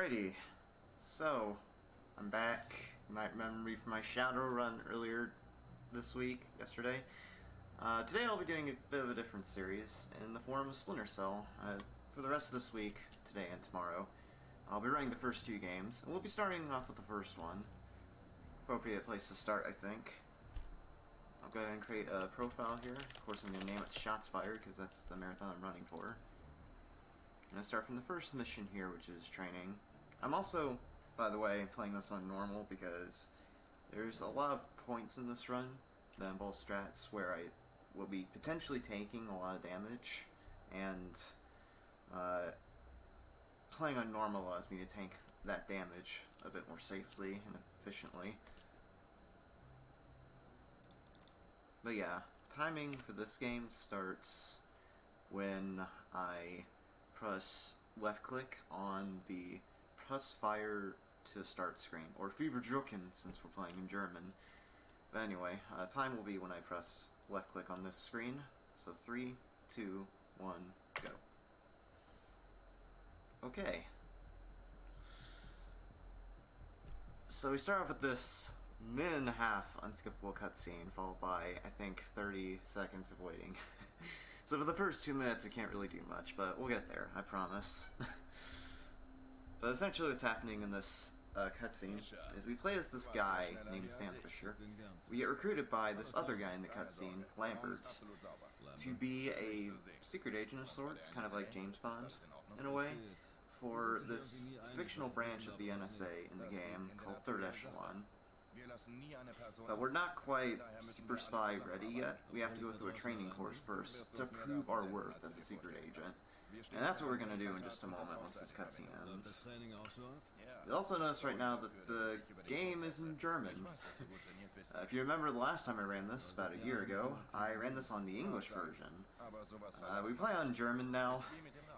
Alrighty, so I'm back. You might remember me from my shadow run earlier this week, yesterday. Today I'll be doing a bit of a different series in the form of Splinter Cell. For the rest of this week, today and tomorrow, I'll be running the first two games, and we'll be starting off with the first one. Appropriate place to start, I think. I'll go ahead and create a profile here. Of course, I'm going to name it Shots Fired, because that's the marathon I'm running for. I'm going to start from the first mission here, which is training. I'm also, by the way, playing this on normal because there's a lot of points in this run that involve strats where I will be potentially taking a lot of damage, and playing on normal allows me to tank that damage a bit more safely and efficiently. But yeah, timing for this game starts when I press left click on the press fire to start screen, or Fever Drucken since we're playing in German. But anyway, time will be when I press left click on this screen. So 3, 2, 1, go. Okay. So we start off with this minute and a half unskippable cutscene, followed by, I think, 30 seconds of waiting. So for the first 2 minutes we can't really do much, but we'll get there, I promise. But essentially what's happening in this cutscene is we play as this guy named Sam Fisher. We get recruited by this other guy in the cutscene, Lambert, to be a secret agent of sorts, kind of like James Bond, in a way, for this fictional branch of the NSA in the game called Third Echelon. But we're not quite super spy ready yet. We have to go through a training course first to prove our worth as a secret agent. And that's what we're going to do in just a moment once this cutscene ends. You'll also notice right now that the game is in German. If you remember the last time I ran this, about a year ago, I ran this on the English version. We play on German now,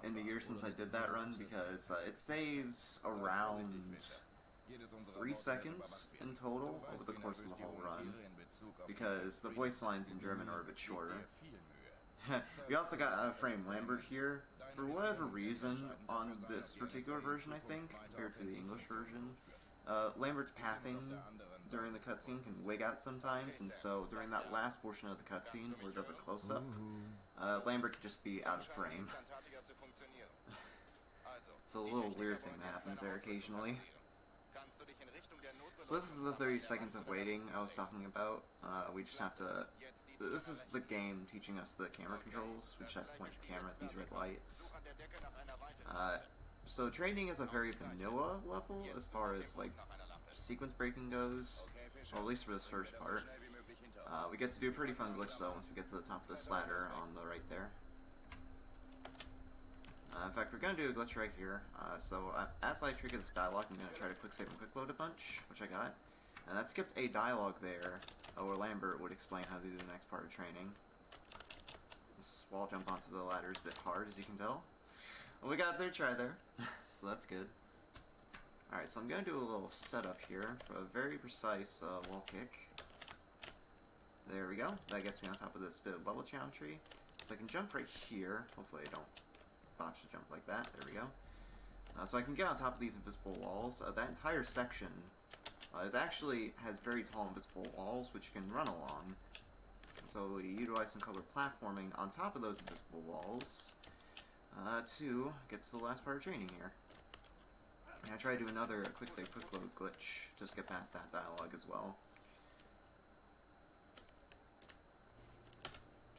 in the year since I did that run, because it saves around 3 seconds in total over the course of the whole run, because the voice lines in German are a bit shorter. We also got out of frame Lambert here. For whatever reason, on this particular version, I think, compared to the English version, Lambert's pathing during the cutscene can wig out sometimes, and so during that last portion of the cutscene, where it does a close-up, Lambert could just be out of frame. It's a little weird thing that happens there occasionally. So this is the 30 seconds of waiting I was talking about. We just have to... This is the game teaching us the camera controls. We just have to point the camera at these red lights. So training is a very vanilla level as far as like sequence breaking goes, well, at least for this first part. We get to do a pretty fun glitch though once we get to the top of this ladder on the right there. In fact, we're going to do a glitch right here. So as I trigger this dialogue, I'm going to try to quick save and quick load a bunch, which I got. And that skipped a dialogue there, where Lambert would explain how to do the next part of training. This wall jump onto the ladder is a bit hard, as you can tell. Well, we got a third try there, so that's good. Alright, so I'm going to do a little setup here for a very precise wall kick. There we go. That gets me on top of this bit of level geometry. So I can jump right here. Hopefully I don't botch a jump like that. There we go. So I can get on top of these invisible walls. That entire section has very tall invisible walls which you can run along. So we utilize some colored platforming on top of those invisible walls to get to the last part of training here. And I try to do another quick save quick load glitch just to get past that dialogue as well.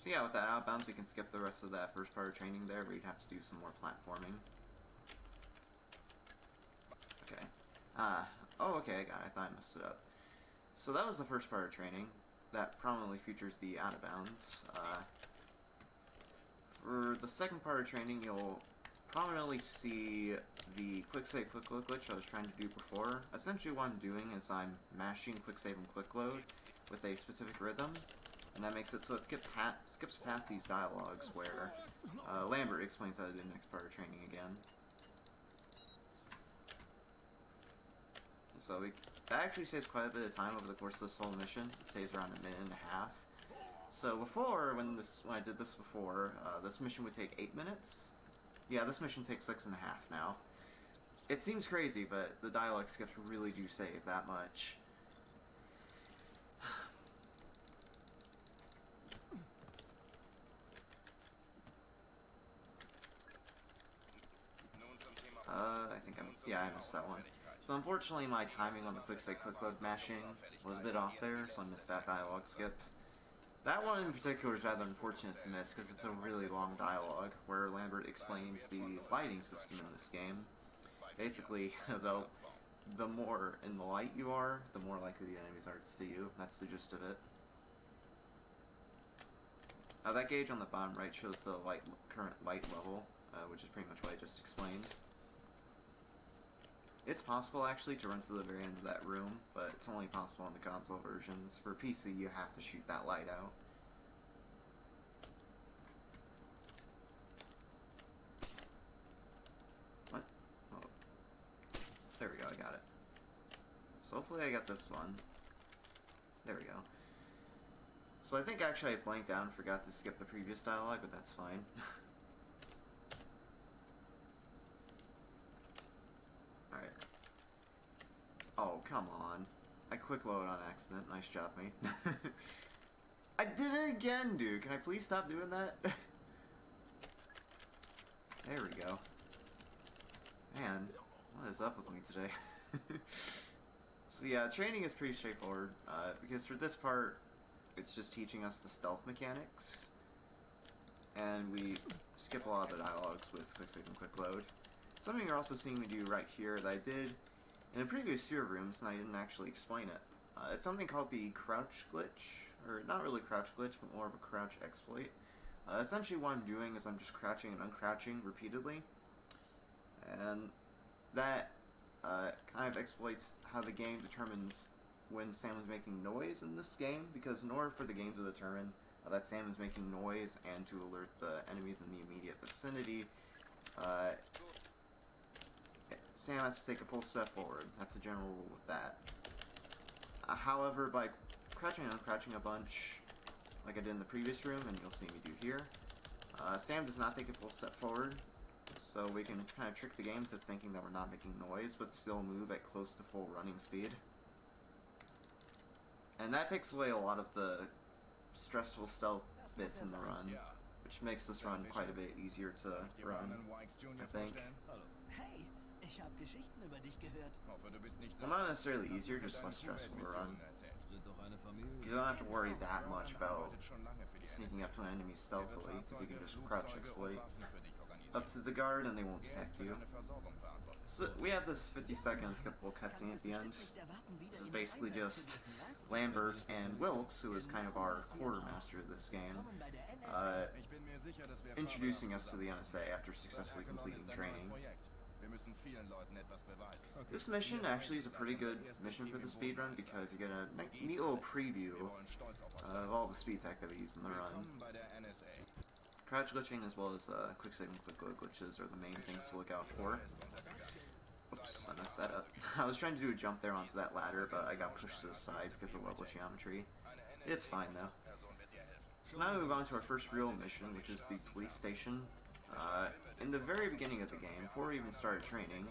So yeah, with that out of bounds, we can skip the rest of that first part of training there, where you'd have to do some more platforming. Okay. Oh, okay, I got it. I thought I messed it up. So that was the first part of training. That prominently features the out of bounds. For the second part of training, you'll prominently see the quick save quick load glitch I was trying to do before. Essentially what I'm doing is I'm mashing quick save and quick load with a specific rhythm. And that makes it so it skips past these dialogues where Lambert explains how to do the next part of training again. So that actually saves quite a bit of time over the course of this whole mission. It saves around a minute and a half. So before, when I did this before, this mission would take 8 minutes. Yeah, this mission takes 6.5 now. It seems crazy, but the dialogue skips really do save that much. I missed that one. So unfortunately my timing on the quick save quick load mashing was a bit off there, so I missed that dialogue skip. That one in particular is rather unfortunate to miss because it's a really long dialogue where Lambert explains the lighting system in this game. Basically, though, the more in the light you are, the more likely the enemies are to see you. That's the gist of it. That gauge on the bottom right shows the current light level, which is pretty much what I just explained. It's possible, actually, to run to the very end of that room, but it's only possible on the console versions. For PC, you have to shoot that light out. What? Oh. There we go, I got it. So hopefully I got this one. There we go. So I think actually I blanked out and forgot to skip the previous dialogue, but that's fine. Alright. Oh, come on. I quick load on accident. Nice job, mate. I did it again, dude. Can I please stop doing that? There we go. Man, what is up with me today? So yeah, training is pretty straightforward, because for this part, it's just teaching us the stealth mechanics, and we skip a lot of the dialogues with quick save and quick load. Something you're also seeing me do right here that I did in the previous few rooms, and I didn't actually explain it. It's something called the crouch glitch, or not really crouch glitch, but more of a crouch exploit. Essentially what I'm doing is I'm just crouching and uncrouching repeatedly, and that kind of exploits how the game determines when Sam is making noise in this game, because in order for the game to determine that Sam is making noise and to alert the enemies in the immediate vicinity, Sam has to take a full step forward. That's the general rule with that. However, by crouching and uncrouching a bunch, like I did in the previous room, and you'll see me do here, Sam does not take a full step forward, so we can kind of trick the game to thinking that we're not making noise, but still move at close to full running speed. And that takes away a lot of the stressful stealth bits in the run, which makes this run quite a bit easier to run, I think. Well, not necessarily easier, just less stressful to run. You don't have to worry that much about sneaking up to an enemy stealthily, because you can just crouch exploit up to the guard and they won't detect you. So we have this 50-second skippable cutscene at the end. This is basically just Lambert and Wilkes, who is kind of our quartermaster of this game, introducing us to the NSA after successfully completing training. This mission actually is a pretty good mission for the speedrun because you get a neat little preview of all the speed tech that we use in the run. Crouch glitching as well as quick save and quick load glitches are the main things to look out for. Oops, I messed that up. I was trying to do a jump there onto that ladder, but I got pushed to the side because of level geometry. It's fine though. So now we move on to our first real mission, which is the police station. In the very beginning of the game, before we even started training,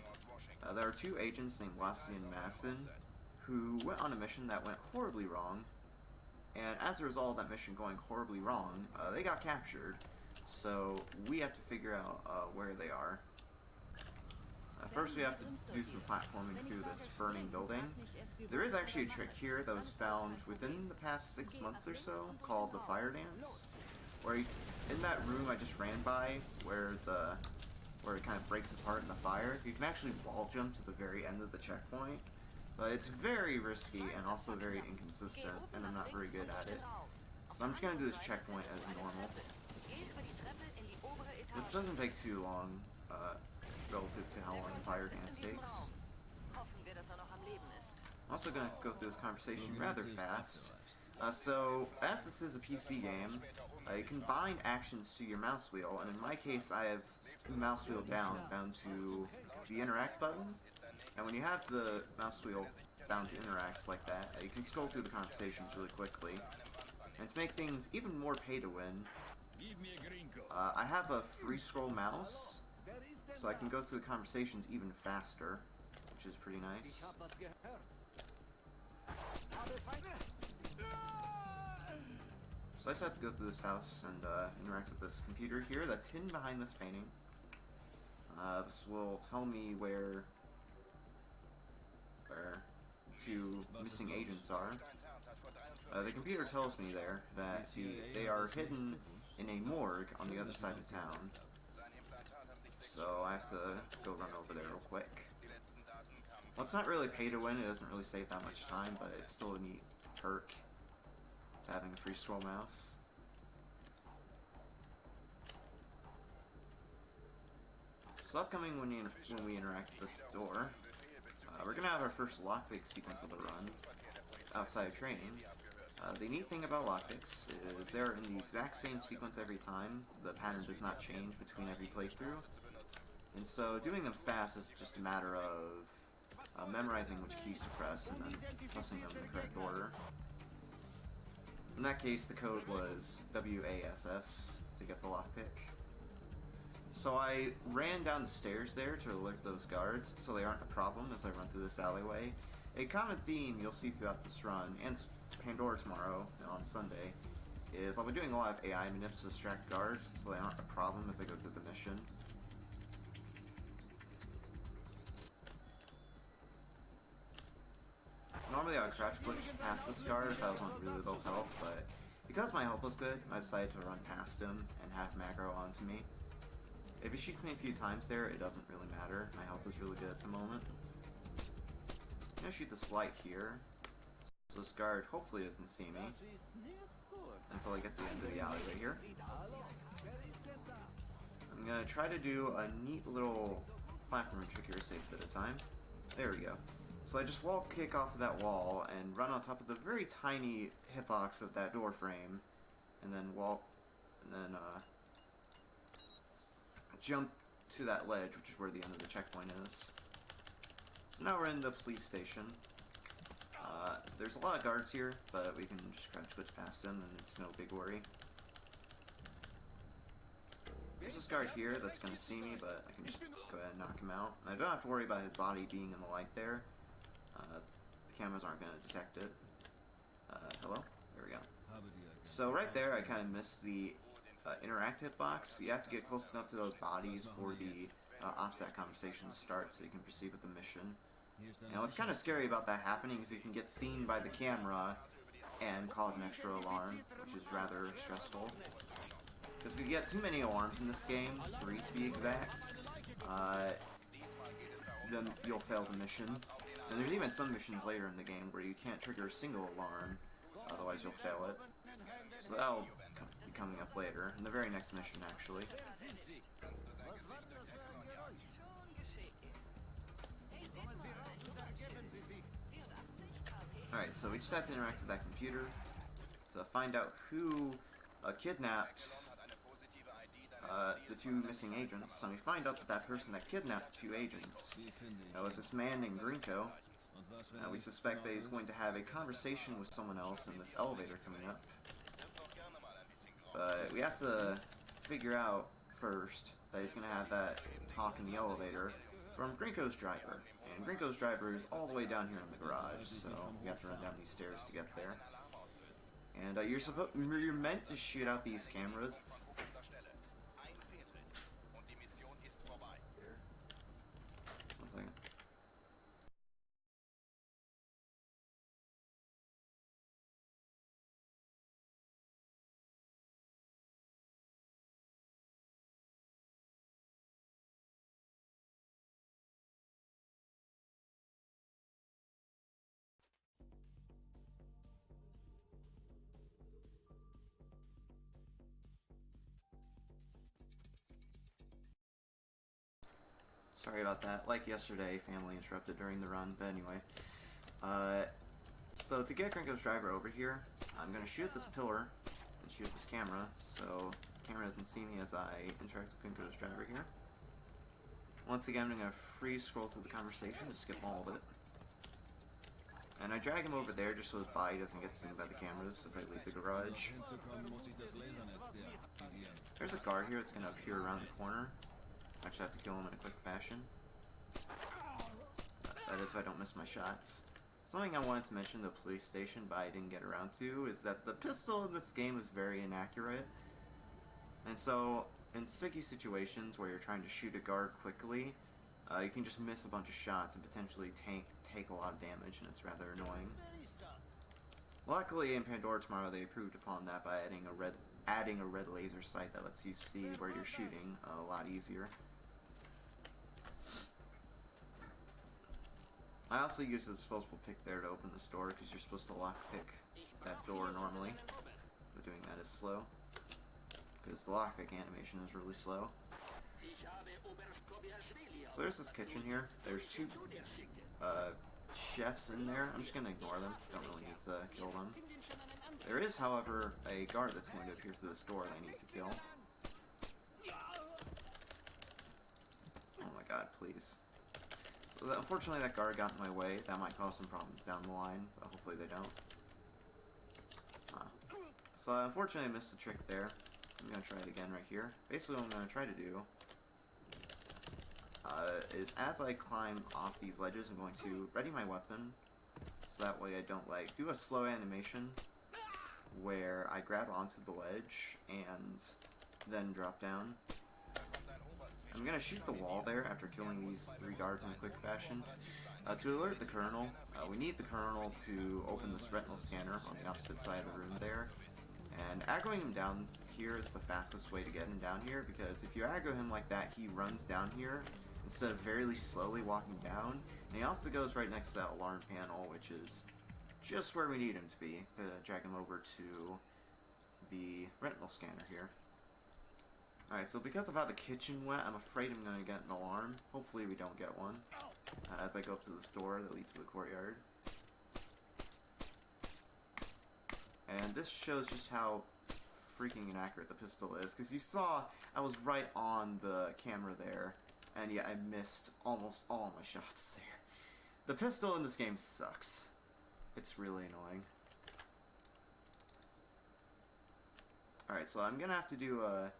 there are two agents named Lassie and Masson who went on a mission that went horribly wrong, and as a result of that mission going horribly wrong, they got captured, so we have to figure out where they are. First we have to do some platforming through this burning building. There is actually a trick here that was found within the past 6 months or so, called the fire dance, where in that room I just ran by, where it kind of breaks apart in the fire, you can actually wall jump to the very end of the checkpoint, but it's very risky and also very inconsistent, and I'm not very good at it. So I'm just going to do this checkpoint as normal. It doesn't take too long, relative to how long the fire dance takes. I'm also going to go through this conversation rather fast. So, as this is a PC game, you can bind actions to your mouse wheel, and in my case I have the mouse wheel down, bound to the interact button, and when you have the mouse wheel bound to interacts like that, you can scroll through the conversations really quickly. And to make things even more pay to win, I have a free scroll mouse, so I can go through the conversations even faster, which is pretty nice. So I just have to go through this house and interact with this computer here that's hidden behind this painting. This will tell me where two missing agents are. The computer tells me there that they are hidden in a morgue on the other side of town. So I have to go run over there real quick. Well, it's not really pay to win, it doesn't really save that much time, but it's still a neat perk to having a free scroll mouse. So upcoming when we interact with this door, we're going to have our first lockpick sequence of the run outside of training. The neat thing about lockpicks is they're in the exact same sequence every time. The pattern does not change between every playthrough. And so doing them fast is just a matter of memorizing which keys to press and then pressing them in the correct order. In that case, the code was WASS to get the lockpick. So I ran down the stairs there to alert those guards so they aren't a problem as I run through this alleyway. A common theme you'll see throughout this run, and Pandora tomorrow, on Sunday, is I'll be doing a lot of AI manips to distract guards so they aren't a problem as I go through the mission. Normally I would crouch glitch past this guard if I was on really low health, but because my health was good, I decided to run past him and have macro onto me. If he shoots me a few times there, it doesn't really matter. My health is really good at the moment. I'm gonna shoot this light here, so this guard hopefully doesn't see me until he gets to the end of the alleyway here. I'm gonna try to do a neat little platform trick here, save a bit of time. There we go. So I just wall kick off of that wall and run on top of the very tiny hitbox of that door frame, and then jump to that ledge, which is where the end of the checkpoint is. So now we're in the police station. There's a lot of guards here, but we can just crouch glitch past them and it's no big worry. There's this guard here that's going to see me, but I can just go ahead and knock him out. And I don't have to worry about his body being in the light there. The cameras aren't going to detect it. Hello? There we go. So right there I kind of missed the interactive box. You have to get close enough to those bodies for the OPSAT conversation to start so you can proceed with the mission. Now what's kind of scary about that happening is you can get seen by the camera and cause an extra alarm, which is rather stressful. Because if you get too many alarms in this game, 3 to be exact, then you'll fail the mission. And there's even some missions later in the game where you can't trigger a single alarm, otherwise you'll fail it. So that'll be coming up later, in the very next mission actually. Alright, so we just have to interact with that computer to find out who kidnapped the 2 missing agents. And we find out that that person that kidnapped 2 agents was this man named Grinko. We suspect that he's going to have a conversation with someone else in this elevator coming up. But we have to figure out first that he's going to have that talk in the elevator from Grinko's driver. And Grinko's driver is all the way down here in the garage, so you have to run down these stairs to get there. And you're meant to shoot out these cameras. One second. Sorry about that. Like yesterday, family interrupted during the run, but anyway. So to get Grinko's driver over here, I'm going to shoot this pillar and shoot this camera, so the camera doesn't see me as I interact with Grinko's driver here. Once again, I'm going to free scroll through the conversation to skip all of it. And I drag him over there just so his body doesn't get seen by the cameras as I leave the garage. There's a guard here that's going to appear around the corner. I just have to kill him in a quick fashion. That is if I don't miss my shots. Something I wanted to mention, the police station, but I didn't get around to, is that the pistol in this game is very inaccurate. And so, in sticky situations where you're trying to shoot a guard quickly, you can just miss a bunch of shots and potentially take a lot of damage, and it's rather annoying. Luckily, in Pandora Tomorrow, they improved upon that by adding a red laser sight that lets you see where you're shooting a lot easier. I also use the disposable pick there to open this door, because you're supposed to lockpick that door normally, but doing that is slow, because the lockpick animation is really slow. So there's this kitchen here. There's two chefs in there. I'm just going to ignore them. Don't really need to kill them. There is, however, a guard that's going to appear through this door that I need to kill. Oh my god, please. So unfortunately that guard got in my way. That might cause some problems down the line, but hopefully they don't. So unfortunately I missed a trick there. I'm going to try it again right here. Basically what I'm going to try to do is as I climb off these ledges, I'm going to ready my weapon, so that way I don't do a slow animation where I grab onto the ledge and then drop down. I'm going to shoot the wall there after killing these 3 guards in a quick fashion. To alert the Colonel, we need the Colonel to open this retinal scanner on the opposite side of the room there. And aggroing him down here is the fastest way to get him down here, because if you aggro him like that, he runs down here instead of very slowly walking down. And he also goes right next to that alarm panel, which is just where we need him to be, to drag him over to the retinal scanner here. Alright, so because of how the kitchen went, I'm afraid I'm going to get an alarm. Hopefully we don't get one, as I go up to this door that leads to the courtyard. And this shows just how freaking inaccurate the pistol is, because you saw I was right on the camera there, and yeah, I missed almost all my shots there. The pistol in this game sucks. It's really annoying. Alright, so I'm gonna have to do a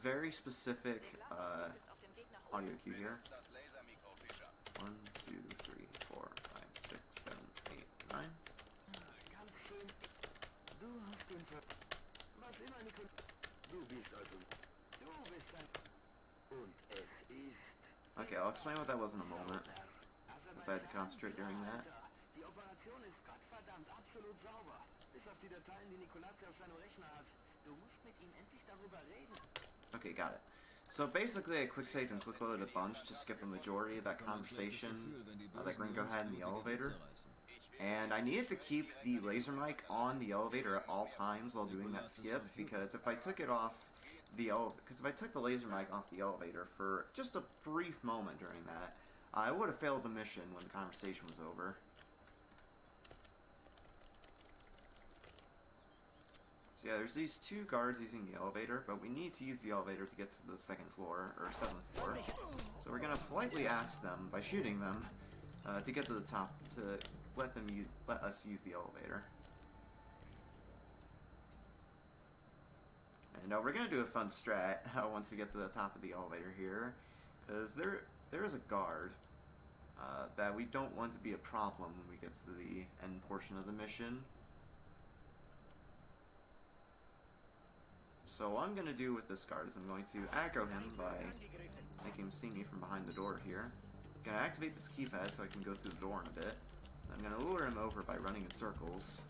very specific audio cue here. 1, 2, 3, 4, 5, 6, 7, 8, 9. Okay, I'll explain what that was in a moment, because I had to concentrate during that. Okay, got it. So basically I quick saved and quick loaded a bunch to skip a majority of that conversation that Gringo had in the elevator. And I needed to keep the laser mic on the elevator at all times while doing that skip, because if I took it off the if I took the laser mic off the elevator for just a brief moment during that, I would have failed the mission when the conversation was over. So yeah, there's these 2 guards using the elevator, but we need to use the elevator to get to the 2nd floor, or 7th floor. So we're gonna politely ask them, by shooting them, to get to the top, to let us use the elevator. And we're gonna do a fun strat once we get to the top of the elevator here, because there is a guard that we don't want to be a problem when we get to the end portion of the mission. So what I'm going to do with this guard is I'm going to aggro him by making him see me from behind the door here. I'm going to activate this keypad so I can go through the door in a bit. I'm going to lure him over by running in circles.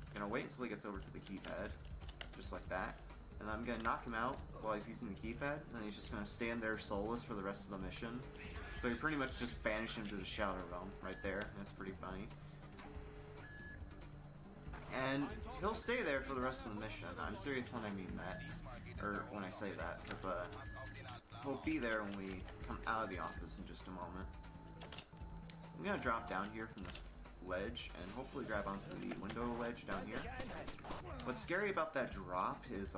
I'm going to wait until he gets over to the keypad, just like that. And I'm going to knock him out while he's using the keypad, and then he's just going to stand there soulless for the rest of the mission. So you pretty much just banish him to the Shadow Realm right there, and it's pretty funny. And he'll stay there for the rest of the mission. I'm serious when I mean that, or when I say that, because he'll be there when we come out of the office in just a moment. So I'm going to drop down here from this ledge and hopefully grab onto the window ledge down here. What's scary about that drop is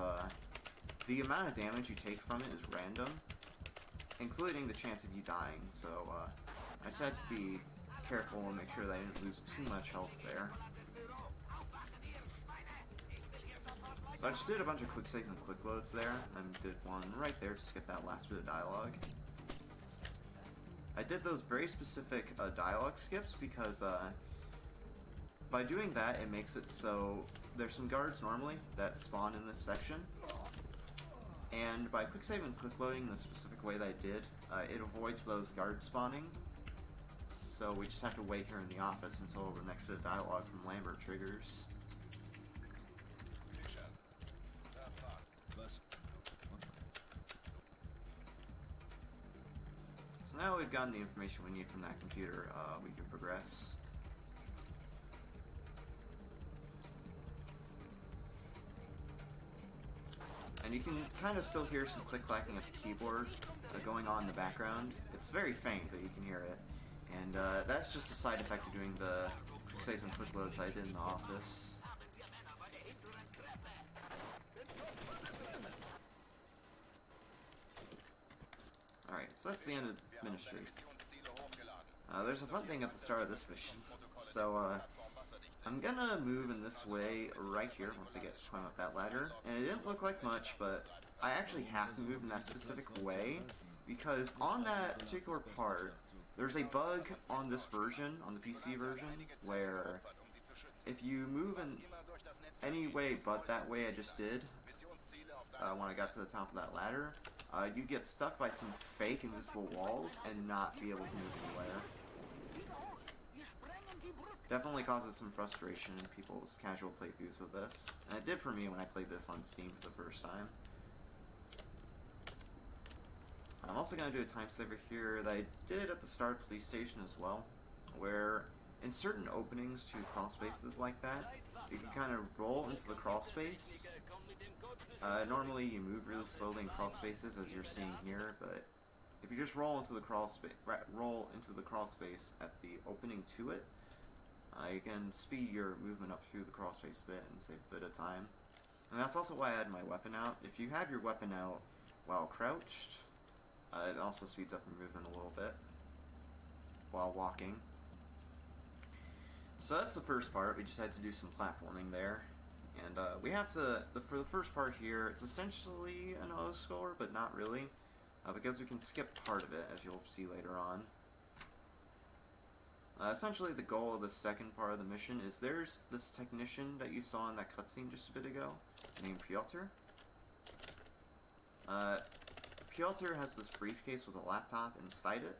the amount of damage you take from it is random, including the chance of you dying, so I just had to be careful and make sure that I didn't lose too much health there. So So I just did a bunch of quick saves and quick loads there, and did one right there to skip that last bit of dialogue. I did those very specific dialogue skips because by doing that, it makes it so there's some guards normally that spawn in this section, and by quick save and quick loading the specific way that I did, it avoids those guards spawning. So we just have to wait here in the office until the next bit of dialogue from Lambert triggers. So now we've gotten the information we need from that computer, we can progress. And you can kind of still hear some click-clacking at the keyboard going on in the background. It's very faint, but you can hear it. And that's just a side effect of doing the quick saves and quick loads I did in the office. Alright, so that's the end of Ministry. There's a fun thing at the start of this mission. So, I'm gonna move in this way right here once I climb up that ladder. And it didn't look like much, but I actually have to move in that specific way because on that particular part, there's a bug on this version, on the PC version, where if you move in any way but that way I just did, when I got to the top of that ladder, you get stuck by some fake invisible walls and not be able to move anywhere. Definitely causes some frustration in people's casual playthroughs of this, and it did for me when I played this on Steam for the first time. I'm also going to do a time saver here that I did at the start police station as well, where in certain openings to crawl spaces like that, you can kind of roll into the crawl space. Normally you move really slowly in crawl spaces as you're seeing here, but if you just roll into the crawl space at the opening to it, you can speed your movement up through the crawl space a bit and save a bit of time. And that's also why I had my weapon out. If you have your weapon out while crouched, it also speeds up your movement a little bit while walking. So that's the first part. We just had to do some platforming there. And we have to, for the first part here, it's essentially an auto-scroller, but not really, because we can skip part of it, as you'll see later on. Essentially, the goal of the second part of the mission is there's this technician that you saw in that cutscene just a bit ago, named Piotr. Piotr has this briefcase with a laptop inside it,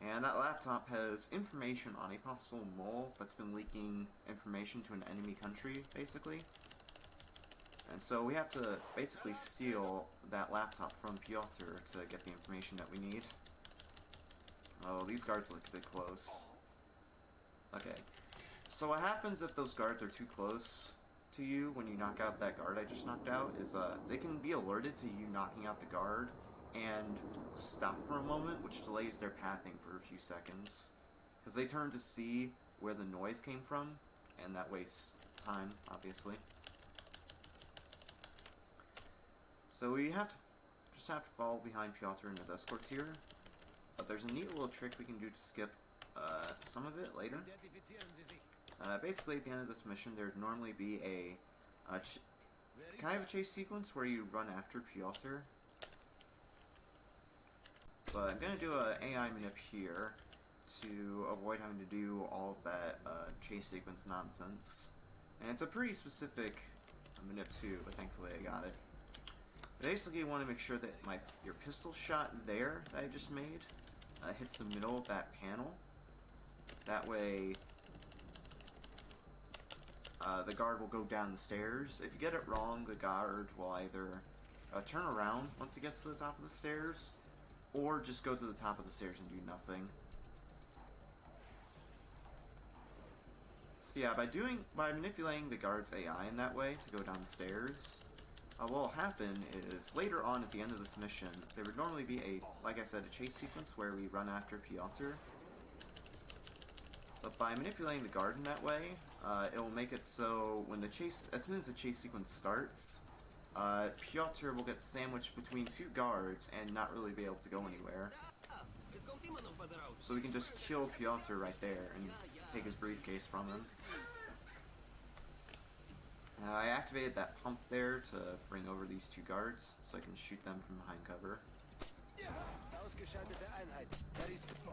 and that laptop has information on a possible mole that's been leaking information to an enemy country, basically. And so we have to basically steal that laptop from Piotr to get the information that we need. Oh, these guards look a bit close. Okay, so what happens if those guards are too close to you when you knock out that guard I just knocked out is they can be alerted to you knocking out the guard and stop for a moment, which delays their pathing for a few seconds. Because they turn to see where the noise came from, and that wastes time, obviously. So we just have to follow behind Piotr and his escorts here. But there's a neat little trick we can do to skip some of it later. Basically, at the end of this mission, there'd normally be a kind of a chase sequence where you run after Piotr. But I'm going to do an AI manip here to avoid having to do all of that chase sequence nonsense. And it's a pretty specific manip too, but thankfully I got it. Basically, you want to make sure that your pistol shot there that I just made hits the middle of that panel. That way, the guard will go down the stairs. If you get it wrong, the guard will either turn around once he gets to the top of the stairs, or just go to the top of the stairs and do nothing. So yeah, by manipulating the guard's AI in that way to go down the stairs, what will happen is, later on at the end of this mission, there would normally be like I said, a chase sequence where we run after Piotr. But by manipulating the guard in that way, it will make it so when as soon as the chase sequence starts, Piotr will get sandwiched between two guards and not really be able to go anywhere. So we can just kill Piotr right there and take his briefcase from him. I activated that pump there to bring over these two guards, so I can shoot them from behind cover.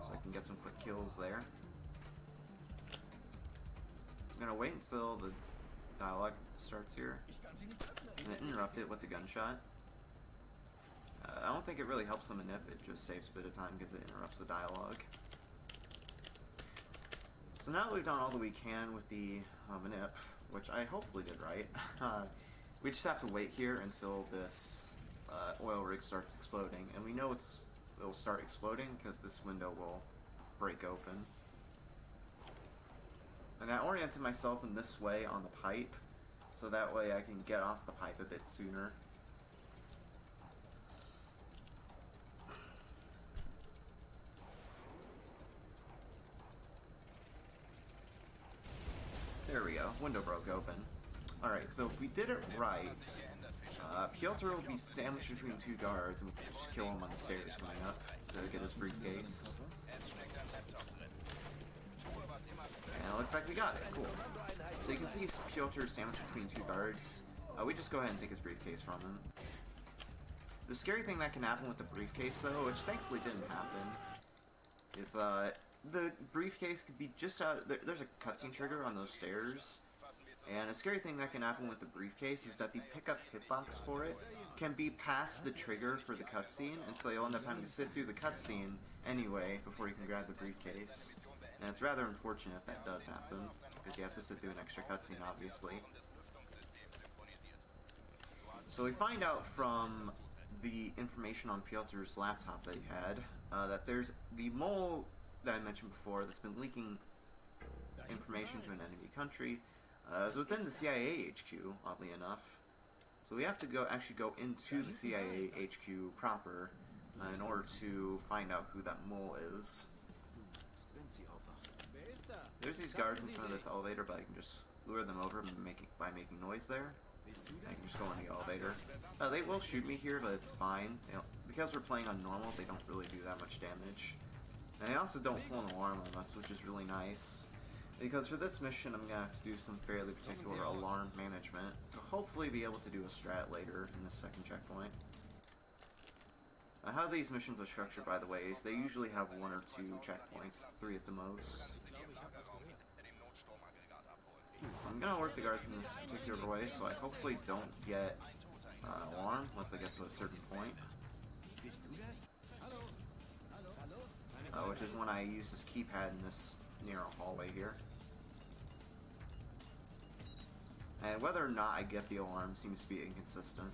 So I can get some quick kills there. I'm gonna wait until the dialogue starts here, and then interrupt it with the gunshot. I don't think it really helps the manip, it just saves a bit of time because it interrupts the dialogue. So now that we've done all that we can with the manip, which I hopefully did right, we just have to wait here until this oil rig starts exploding, and we know it'll start exploding because this window will break open. And I oriented myself in this way on the pipe, so that way I can get off the pipe a bit sooner. There we go, window broke open. Alright, so if we did it right, Piotr will be sandwiched between two guards and we can just kill him on the stairs going up to get his briefcase. And it looks like we got it, cool. So you can see Piotr sandwiched between two guards. We just go ahead and take his briefcase from him. The scary thing that can happen with the briefcase though, which thankfully didn't happen, is the briefcase could be just out. There's a cutscene trigger on those stairs, and a scary thing that can happen with the briefcase is that the pickup hitbox for it can be past the trigger for the cutscene, and so you'll end up having to sit through the cutscene anyway before you can grab the briefcase. And it's rather unfortunate if that does happen, because you have to sit through an extra cutscene, obviously. So we find out from the information on Piotr's laptop that he had, that there's the mole that I mentioned before that's been leaking information to an enemy country. Is within the CIA HQ, oddly enough. So we have to actually go into the CIA HQ proper in order to find out who that mole is. There's these guards in front of this elevator, but I can just lure them over by making noise there. I can just go in the elevator. They will shoot me here, but it's fine. Because we're playing on normal, they don't really do that much damage. And they also don't pull an alarm on us, which is really nice. Because for this mission, I'm going to have to do some fairly particular alarm management to hopefully be able to do a strat later in the second checkpoint. How these missions are structured, by the way, is they usually have 1 or 2 checkpoints, 3 at the most. So I'm going to work the guards in this particular way, so I hopefully don't get an alarm once I get to a certain point. Which is when I use this keypad in this narrow hallway here. And whether or not I get the alarm seems to be inconsistent.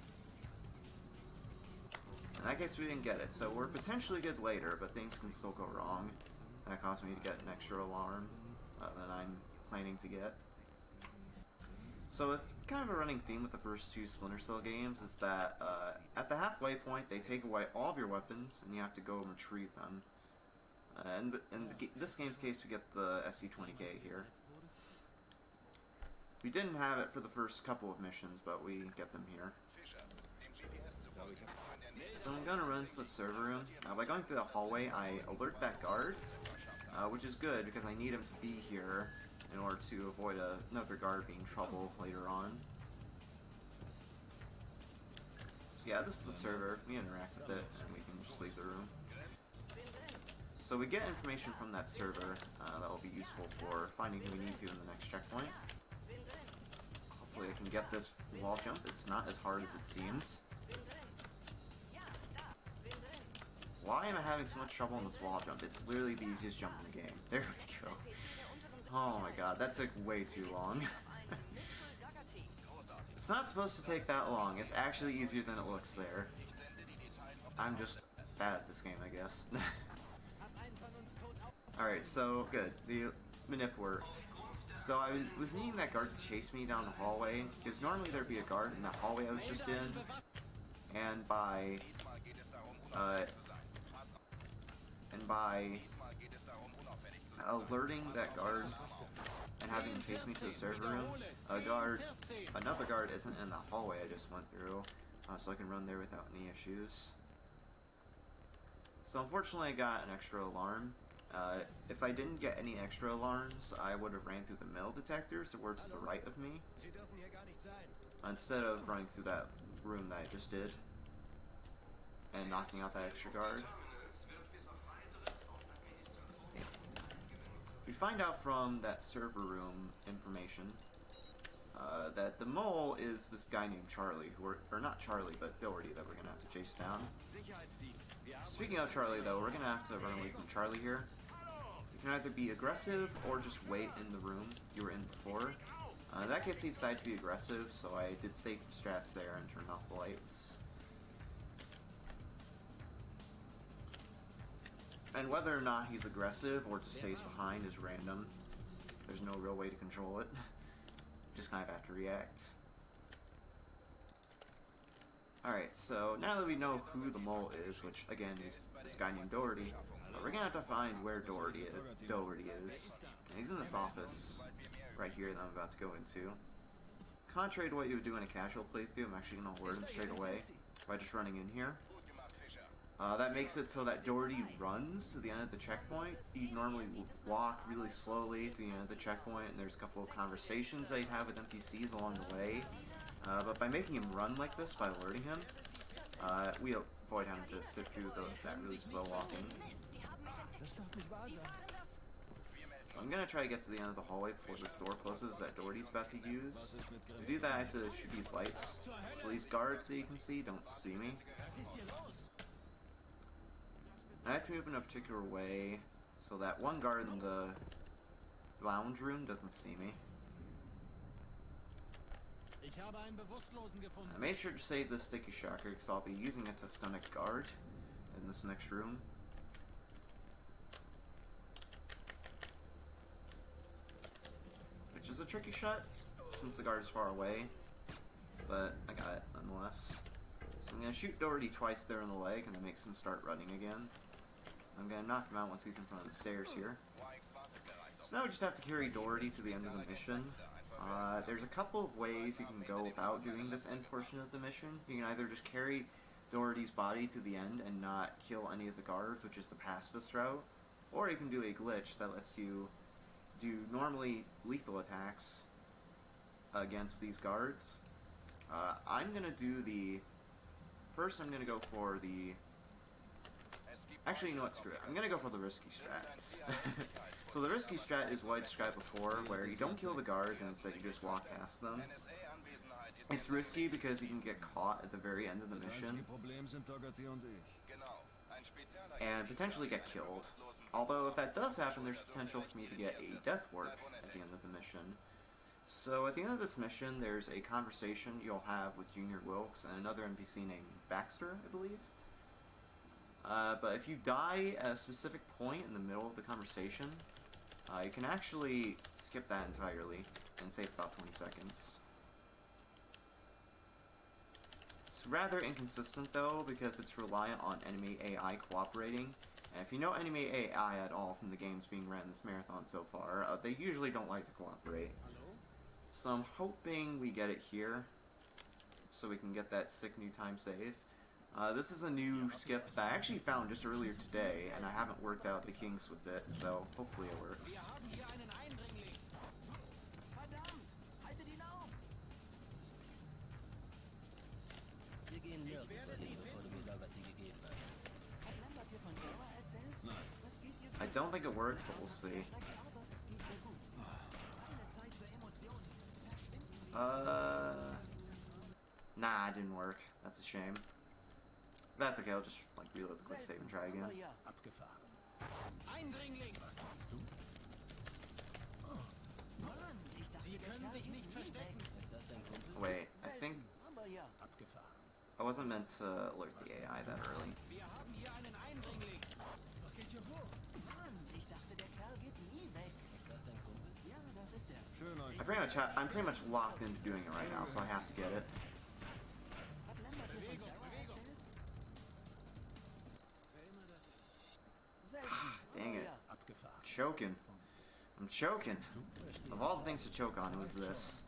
In that case, we didn't get it, so we're potentially good later, but things can still go wrong. And that caused me to get an extra alarm than I'm planning to get. So it's kind of a running theme with the first 2 Splinter Cell games is that at the halfway point, they take away all of your weapons, and you have to go and retrieve them. In this game's case, we get the SC-20K here. We didn't have it for the first couple of missions, but we get them here. So I'm going to run into the server room. By going through the hallway, I alert that guard, which is good because I need him to be here in order to avoid another guard being in trouble later on. So yeah, this is the server. We interact with it, and we can just leave the room. So we get information from that server that will be useful for finding who we need to in the next checkpoint. Hopefully I can get this wall jump. It's not as hard as it seems. Why am I having so much trouble on this wall jump? It's literally the easiest jump in the game. There we go. Oh my god, that took way too long. It's not supposed to take that long. It's actually easier than it looks there. I'm just bad at this game, I guess. Alright, so good. The manip worked. So I was needing that guard to chase me down the hallway, because normally there'd be a guard in that hallway I was just in, and by alerting that guard and having him chase me to the server room, another guard isn't in the hallway I just went through, so I can run there without any issues. So unfortunately I got an extra alarm, If I didn't get any extra alarms, I would have ran through the metal detectors that were to the right of me, instead of running through that room that I just did, and knocking out that extra guard. We find out from that server room information that the mole is this guy named Charlie, or not Charlie, but Doherty, that we're going to have to chase down. Speaking of Charlie, though, we're going to have to run away from Charlie here. You can either be aggressive or just wait in the room you were in before. In that case, he decided to be aggressive, so I did safety straps there and turned off the lights. And whether or not he's aggressive or just stays behind is random. There's no real way to control it. Just kind of have to react. Alright, so now that we know who the mole is, which again is this guy named Doherty, we're gonna have to find where Doherty is. And he's in this office right here that I'm about to go into. Contrary to what you would do in a casual playthrough, I'm actually gonna alert him straight away by just running in here. That makes it so that Doherty runs to the end of the checkpoint. He'd normally walk really slowly to the end of the checkpoint, and there's a couple of conversations that he'd have with NPCs along the way. But by making him run like this, by alerting him, we avoid having to sit through that really slow walking. So I'm going to try to get to the end of the hallway before this door closes that Doherty's about to use. To do that, I have to shoot these lights, so these guards that you can see don't see me. I have to move in a particular way so that one guard in the lounge room doesn't see me. I made sure to save the sticky shocker because I'll be using it to stun a guard in this next room. Which is a tricky shot since the guard is far away, but I got it nonetheless. So I'm going to shoot Doherty twice there in the leg and that makes him start running again. I'm going to knock him out once he's in front of the stairs here. So now we just have to carry Doherty to the end of the mission. There's a couple of ways you can go about doing this end portion of the mission. You can either just carry Doherty's body to the end and not kill any of the guards, which is the pacifist route, or you can do a glitch that lets you do normally lethal attacks against these guards. I'm going to do the... First I'm going to go for the... Actually, you know what, screw it. I'm going to go for the risky strat. So the risky strat is what I described before, where you don't kill the guards and instead you just walk past them. It's risky because you can get caught at the very end of the mission and potentially get killed. Although if that does happen, there's potential for me to get a death warp at the end of the mission. So at the end of this mission, there's a conversation you'll have with Junior Wilkes and another NPC named Baxter, I believe. But if you die at a specific point in the middle of the conversation, you can actually skip that entirely and save about 20 seconds. It's rather inconsistent though, because it's reliant on enemy AI cooperating. And if you know enemy AI at all from the games being ran this marathon so far, they usually don't like to cooperate. So I'm hoping we get it here, so we can get that sick new time save. This is a new skip that I actually found just earlier today, and I haven't worked out the kinks with it, so hopefully it works. I don't think it worked, but we'll see. Nah, it didn't work. That's a shame. That's okay, I'll just like reload the quick save and try again. Wait, I think I wasn't meant to alert the AI that early. I'm pretty much locked into doing it right now, so I have to get it. Dang it. I'm choking. I'm choking. Of all the things to choke on, it was this.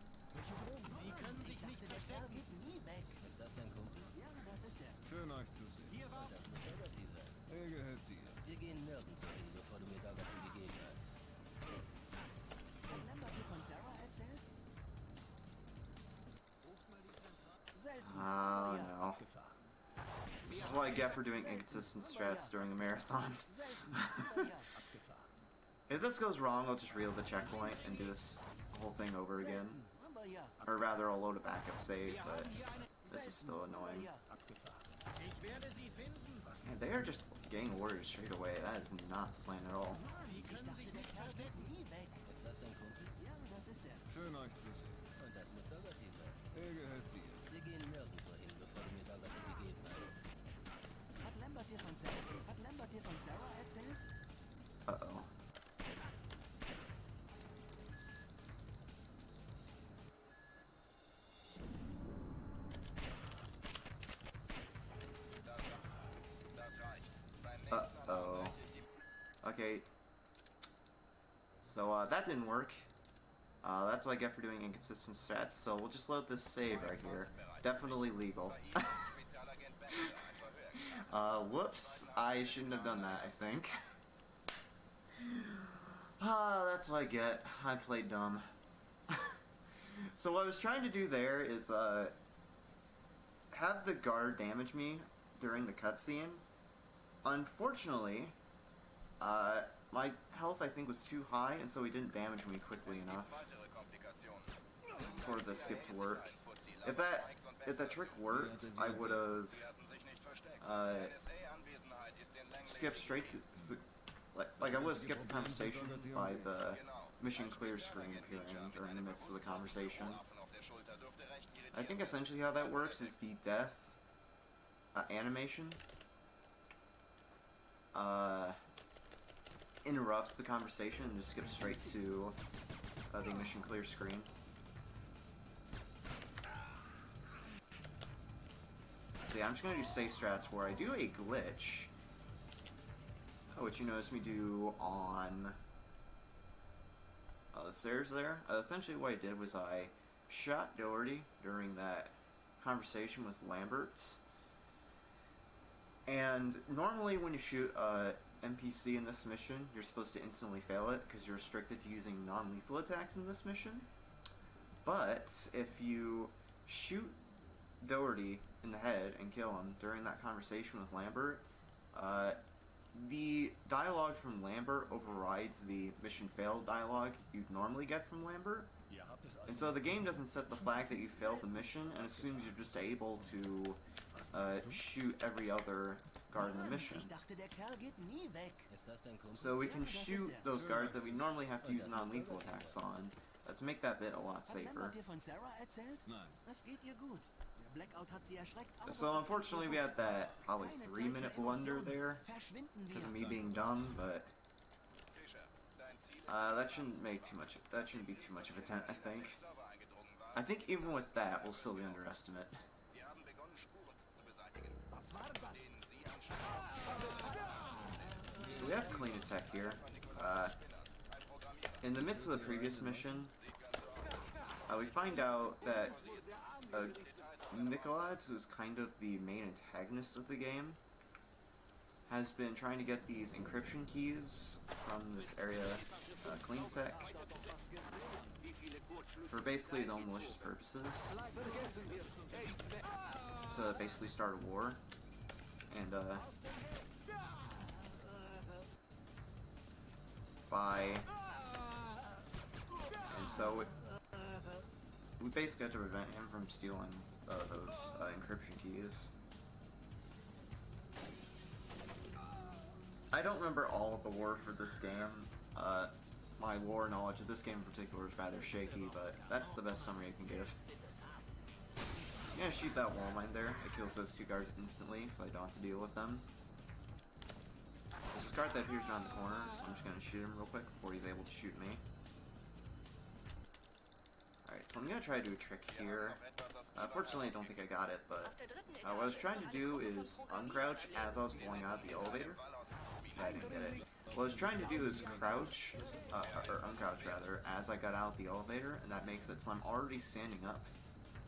That's what I get for doing inconsistent strats during a marathon. If this goes wrong, I'll just reel the checkpoint and do this whole thing over again. Or rather, I'll load a backup save, but this is still annoying. Man, they are just getting orders straight away. That is not the plan at all. Uh-oh. Uh-oh. Okay. So, that didn't work. That's what I get for doing inconsistent strats, so we'll just load this save right here. Definitely legal. Whoops. I shouldn't have done that, I think. That's what I get. I played dumb. So what I was trying to do there is, have the guard damage me during the cutscene. Unfortunately, my health, I think, was too high, and so he didn't damage me quickly enough for the skip to work. If that trick worked, I would have skipped straight to like I would have skipped the conversation by the mission clear screen appearing during the midst of the conversation. I think essentially how that works is the death animation interrupts the conversation and just skips straight to the mission clear screen. So yeah, I'm just gonna do safe strats where I do a glitch, which you notice me do on the stairs there. Essentially what I did was I shot Doherty during that conversation with Lambert. And normally when you shoot a NPC in this mission, you're supposed to instantly fail it because you're restricted to using non-lethal attacks in this mission. But if you shoot Doherty in the head and kill him during that conversation with Lambert, the dialogue from Lambert overrides the mission failed dialogue you'd normally get from Lambert. And so the game doesn't set the flag that you failed the mission and assumes you're just able to shoot every other guard in the mission. So we can shoot those guards that we normally have to use non-lethal attacks on. Let's make that bit a lot safer. So unfortunately we had that probably 3-minute blunder there because of me being dumb, but that shouldn't be too much of a tent, I think. I think even with that we'll still be underestimate. So we have clean attack here. In the midst of the previous mission, we find out that Nikolaz, who's kind of the main antagonist of the game, has been trying to get these encryption keys from this area, clean tech, for basically his own malicious purposes, to basically start a war, and so we basically have to prevent him from stealing those encryption keys. I don't remember all of the lore for this game. My lore knowledge of this game in particular is rather shaky, but that's the best summary I can give. I'm gonna shoot that wall mine there. It kills those two guards instantly, so I don't have to deal with them. There's this guard that appears around the corner, so I'm just gonna shoot him real quick before he's able to shoot me. Alright, so I'm gonna try to do a trick here. Unfortunately, I don't think I got it, but what I was trying to do is uncrouch as I was falling out of the elevator. Yeah, I didn't get it. What I was trying to do is crouch, or uncrouch rather, as I got out of the elevator, and that makes it so I'm already standing up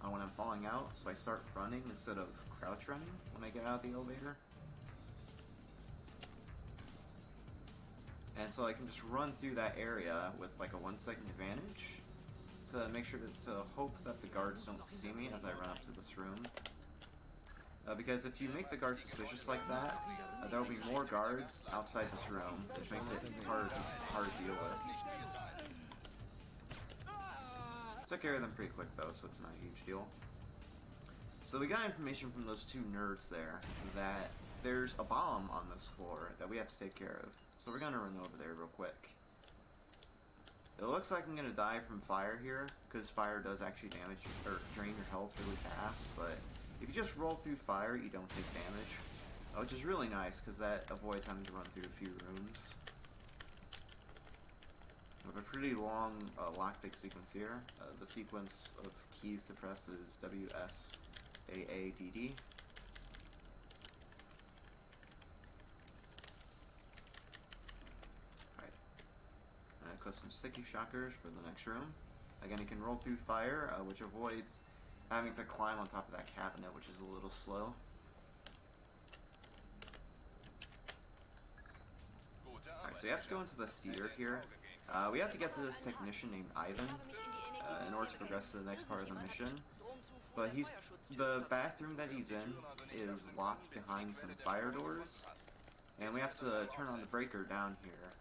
when I'm falling out, so I start running instead of crouch running when I get out of the elevator. And so I can just run through that area with like a 1-second advantage to make sure to hope that the guards don't see me as I run up to this room. Because if you make the guards suspicious like that, there will be more guards outside this room, which makes it hard to deal with. Took care of them pretty quick though, so it's not a huge deal. So we got information from those two nerds there that there's a bomb on this floor that we have to take care of. So we're gonna run over there real quick. It looks like I'm gonna die from fire here, because fire does actually damage or drain your health really fast, but if you just roll through fire, you don't take damage. Which is really nice, because that avoids having to run through a few rooms. We have a pretty long lockpick sequence here. The sequence of keys to press is WSAADD. Alright. Equip some sticky shockers for the next room. Again, you can roll through fire, which avoids having to climb on top of that cabinet, which is a little slow. Alright, so you have to go into the theater here. We have to get to this technician named Ivan in order to progress to the next part of the mission. But the bathroom that he's in is locked behind some fire doors, and we have to turn on the breaker down here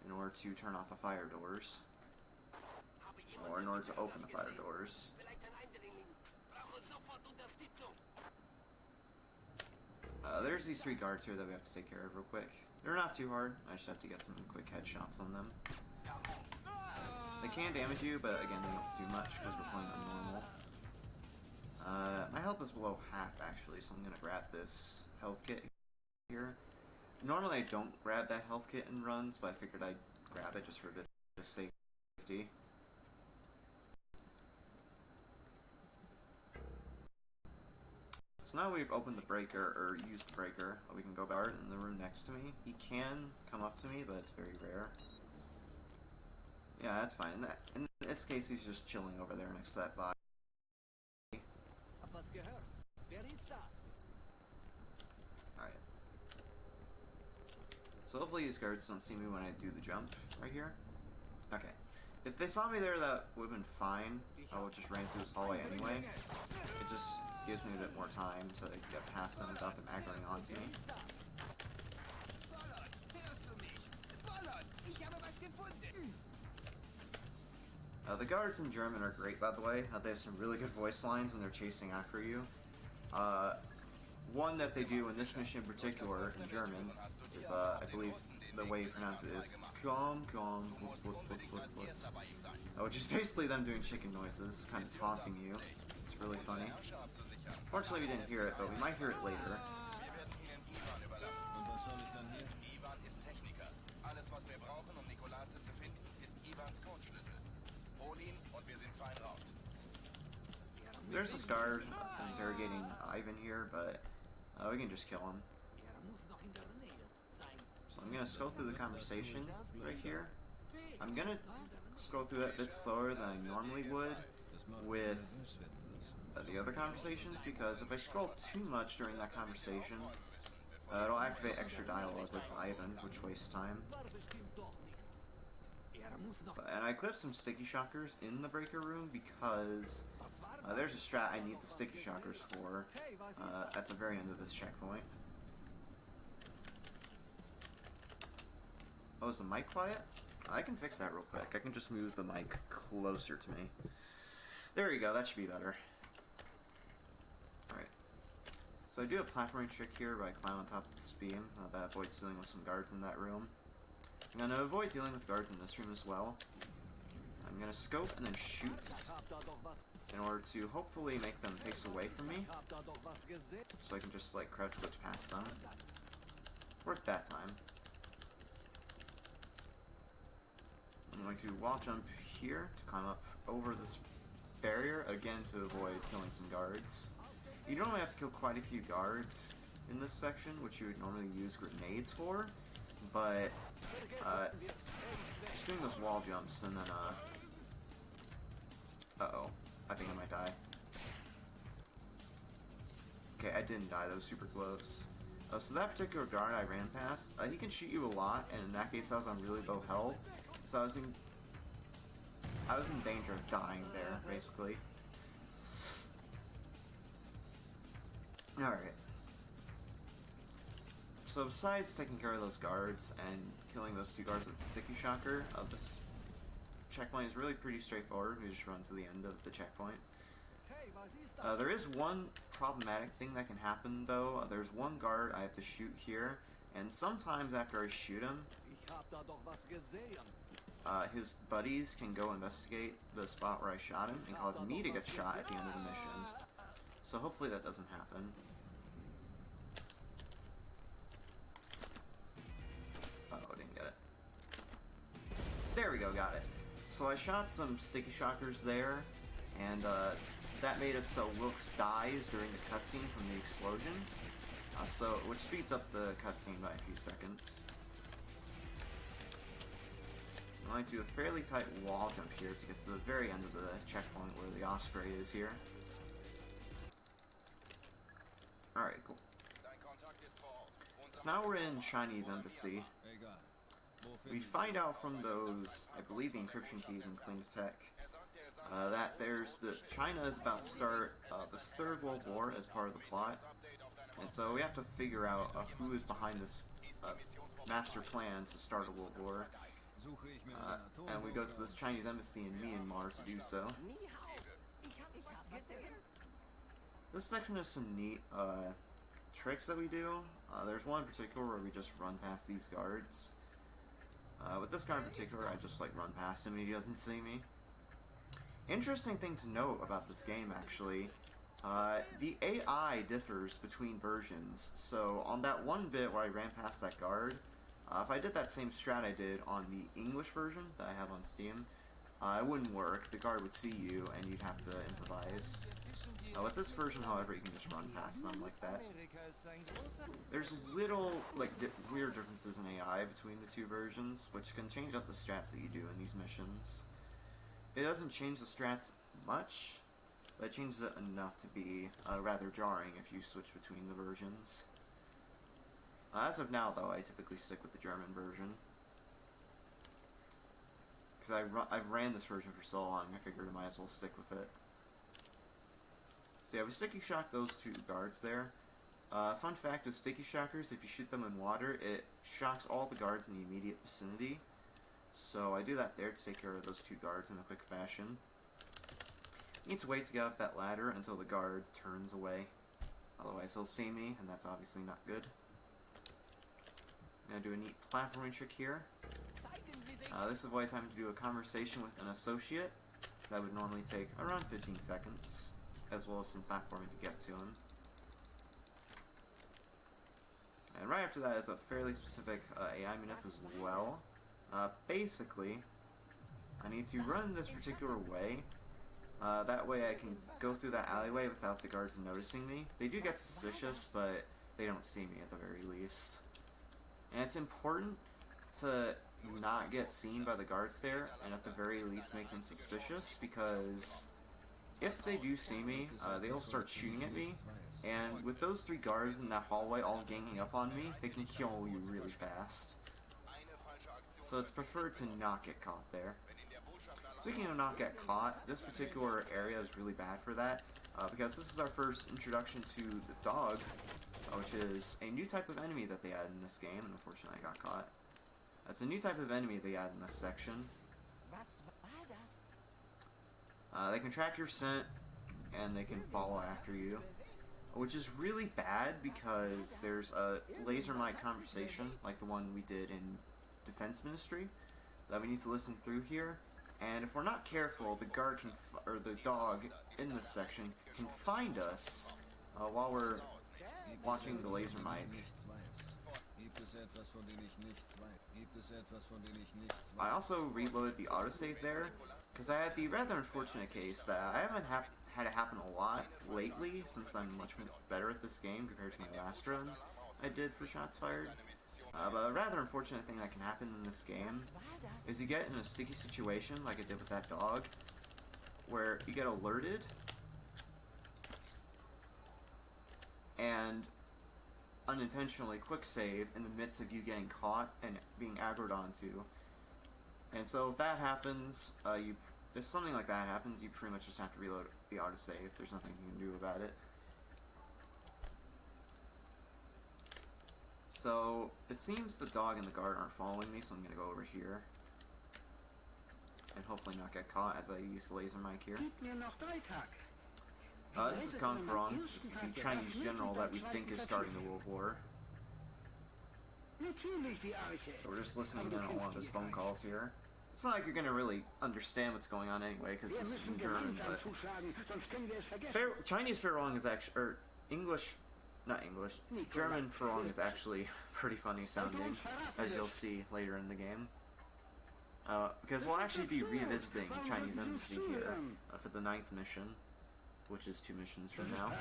in order to turn off the fire doors, or in order to open the fire doors. There's these three guards here that we have to take care of real quick. They're not too hard, I just have to get some quick headshots on them. They can damage you, but again, they don't do much because we're playing on normal. My health is below half actually, so I'm gonna grab this health kit here. Normally I don't grab that health kit in runs, but I figured I'd grab it just for a bit of safety. So now we've opened the breaker, or used the breaker, we can go guard in the room next to me. He can come up to me, but it's very rare. Yeah, that's fine. In this case, he's just chilling over there next to that body. Alright. So hopefully these guards don't see me when I do the jump right here. Okay. If they saw me there, that would have been fine. I would just ran through this hallway anyway. It just gives me a bit more time to get past them without them aggroing onto me. The guards in German are great, by the way. They have some really good voice lines when they're chasing after you. One that they do in this mission in particular, in German, is, I believe the way you pronounce it is "Komm, komm, which is basically them doing chicken noises, kind of taunting you. It's really funny. Fortunately, we didn't hear it, but we might hear it later. There's this guard interrogating Ivan here, but we can just kill him. So I'm gonna scroll through the conversation right here. I'm gonna scroll through that a bit slower than I normally would with the other conversations, because if I scroll too much during that conversation, it'll activate extra dialogue with Ivan, which wastes time. So, and I equipped some sticky shockers in the breaker room because there's a strat I need the sticky shockers for at the very end of this checkpoint. Oh, is the mic quiet? I can fix that real quick. I can just move the mic closer to me. There you go, that should be better. Alright. So I do a platforming trick here where I climb on top of this beam. That avoids dealing with some guards in that room. I'm going to avoid dealing with guards in this room as well. I'm going to scope and then shoot in order to hopefully make them face away from me, so I can just like crouch glitch past them. Worked that time. I'm going to wall jump here to climb up over this barrier, again to avoid killing some guards. You normally have to kill quite a few guards in this section, which you would normally use grenades for, but just doing those wall jumps and then uh-oh. I think I might die. Okay, I didn't die, that was super close. So that particular guard I ran past, he can shoot you a lot, and in that case I was on really low health, so I was in danger of dying there, basically. Alright, So besides taking care of those guards and killing those 2 guards with the Sticky Shocker, this checkpoint is really pretty straightforward. We just run to the end of the checkpoint. There is one problematic thing that can happen though. There's one guard I have to shoot here, and sometimes after I shoot him, his buddies can go investigate the spot where I shot him and cause me to get shot at the end of the mission. So hopefully that doesn't happen. Oh, didn't get it. There we go, got it. So I shot some Sticky Shockers there, and that made it so Wilkes dies during the cutscene from the explosion, which speeds up the cutscene by a few seconds. I might do a fairly tight wall jump here to get to the very end of the checkpoint where the Osprey is here. Alright, cool. So now we're in Chinese Embassy. We find out from those, I believe the encryption keys in Clean Tech, that China is about to start this Third World War as part of the plot. And so we have to figure out who is behind this master plan to start a world war. And we go to this Chinese embassy in Myanmar to do so. This section has some neat tricks that we do. There's one in particular where we just run past these guards. With this guy in particular, I just run past him and he doesn't see me. Interesting thing to note about this game, actually, the AI differs between versions. So on that one bit where I ran past that guard, if I did that same strat I did on the English version that I have on Steam, it wouldn't work. The guard would see you and you'd have to improvise. With this version, however, you can just run past them like that. There's little weird differences in AI between the 2 versions, which can change up the strats that you do in these missions. It doesn't change the strats much, but it changes it enough to be rather jarring if you switch between the versions. As of now, though, I typically stick with the German version. Because I've ran this version for so long, I figured I might as well stick with it. So yeah, we Sticky Shock those 2 guards there. Fun fact of Sticky Shockers, if you shoot them in water, it shocks all the guards in the immediate vicinity. So I do that there to take care of those 2 guards in a quick fashion. You need to wait to get up that ladder until the guard turns away. Otherwise he'll see me, and that's obviously not good. I'm going to do a neat platforming trick here. This avoids having to do a conversation with an associate. That would normally take around 15 seconds, as well as some platforming to get to him. And right after that is a fairly specific AI meetup as well. Basically, I need to run this particular way. That way I can go through that alleyway without the guards noticing me. They do get suspicious, but they don't see me at the very least. And it's important to not get seen by the guards there, and at the very least make them suspicious, because if they do see me, they'll start shooting at me, and with those 3 guards in that hallway all ganging up on me, they can kill you really fast. So it's preferred to not get caught there. Speaking of not get caught, this particular area is really bad for that, because this is our first introduction to the dog, which is a new type of enemy that they add in this game, and unfortunately I got caught. That's a new type of enemy they add in this section. They can track your scent, and they can follow after you, which is really bad because there's a laser mic conversation, like the one we did in Defense Ministry, that we need to listen through here. And if we're not careful, the guard can, or the dog in this section can find us while we're watching the laser mic. I also reloaded the autosave there because I had the rather unfortunate case that I haven't had it happen a lot lately, since I'm much better at this game compared to my last run I did for Shots Fired. But a rather unfortunate thing that can happen in this game is you get in a sticky situation like I did with that dog, where you get alerted and unintentionally quick save in the midst of you getting caught and being aggroed onto. And so if that happens, if something like that happens, you pretty much just have to reload the autosave. There's nothing you can do about it. So, it seems the dog and the guard aren't following me, so I'm gonna go over here. And hopefully not get caught as I use the laser mic here. This is Kong Ferong. This is the Chinese general that we think is starting the World War. So we're just listening in on one of his phone calls here. It's not like you're gonna really understand what's going on anyway, because this is in German, but... Chinese Ferong is actually... or English... not English. German Ferong is actually pretty funny sounding, as you'll see later in the game. Because we'll actually be revisiting the Chinese embassy here for the 9th mission, which is 2 missions from now.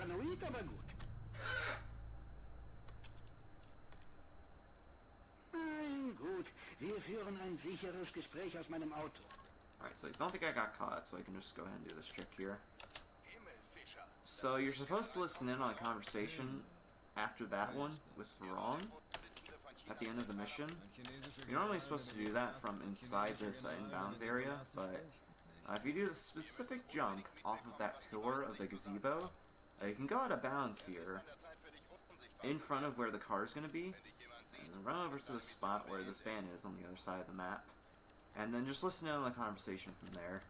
Alright, so I don't think I got caught, so I can just go ahead and do this trick here. So you're supposed to listen in on a conversation after that one with Ferong at the end of the mission. You're normally supposed to do that from inside this inbounds area, but if you do the specific jump off of that pillar of the gazebo, you can go out of bounds here in front of where the car is going to be, and run over to the spot where this van is on the other side of the map, and then just listen in on the conversation from there.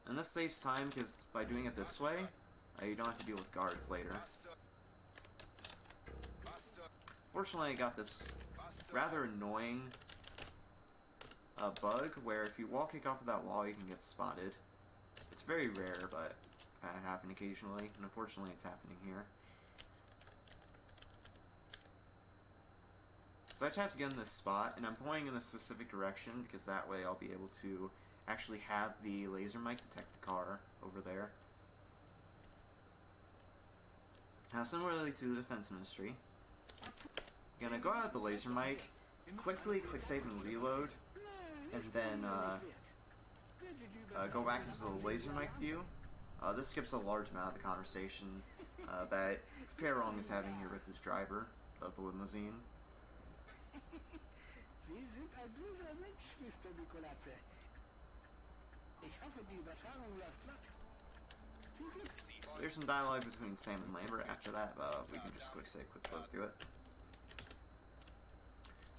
And this saves time because by doing it this way, you don't have to deal with guards later. Fortunately, I got this rather annoying bug where if you wall kick off of that wall, you can get spotted. It's very rare, but that happens occasionally, and unfortunately it's happening here. So I just have to get in this spot, and I'm pointing in a specific direction because that way I'll be able to actually have the laser mic detect the car over there. Now, similarly to the Defense Ministry, I'm gonna go out with the laser mic, quickly quick save and reload, and then go back into the laser mic view. This skips a large amount of the conversation that Ferong is having here with his driver of the limousine. So there's some dialogue between Sam and Lambert. After that, we can just quick flow through it.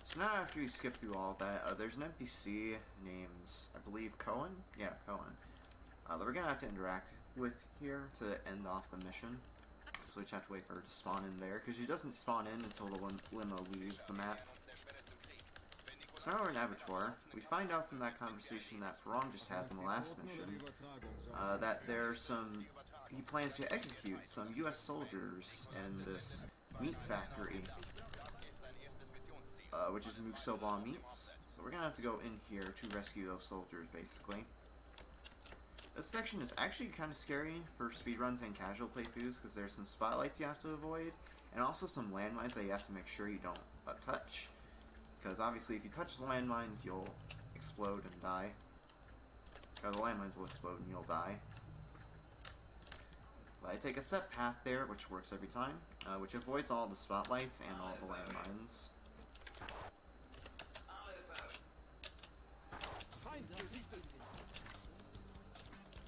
So now after you skip through all of that, there's an NPC named, I believe, Cohen? Yeah, Cohen. That we're gonna have to interact with here to end off the mission. So we just have to wait for her to spawn in there, because she doesn't spawn in until the limo leaves the map. So now we're in Abattoir. We find out from that conversation that Ferong just had in the last mission, that there's some... he plans to execute some US soldiers in this meat factory, which is Musoba Meats. So we're gonna have to go in here to rescue those soldiers, basically. This section is actually kind of scary for speedruns and casual playthroughs, because there's some spotlights you have to avoid, and also some landmines that you have to make sure you don't touch. Because obviously if you touch the landmines, you'll explode and die. Or the landmines will explode and you'll die. But I take a set path there, which works every time, which avoids all the spotlights and all the landmines.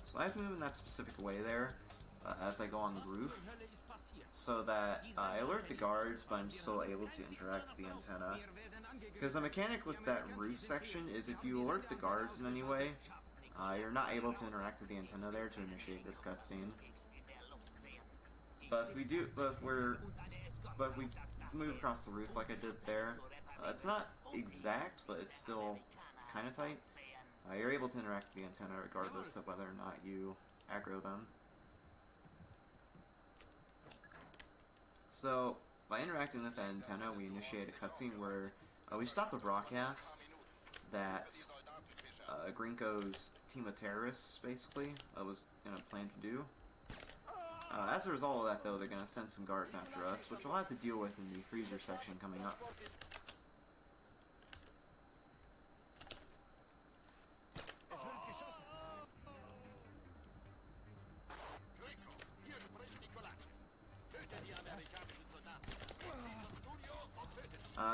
So I have to move in that specific way there, as I go on the roof, so that I alert the guards, but I'm still able to interact with the antenna. Because the mechanic with that roof section is if you alert the guards in any way, you're not able to interact with the antenna there to initiate this cutscene. But if we move across the roof like I did there, it's not exact, but it's still kind of tight. You're able to interact with the antenna regardless of whether or not you aggro them. So, by interacting with the antenna, we initiate a cutscene where we stop the broadcast that Grinko's team of terrorists, basically, was going to plan to do. As a result of that, though, they're going to send some guards after us, which we'll have to deal with in the freezer section coming up.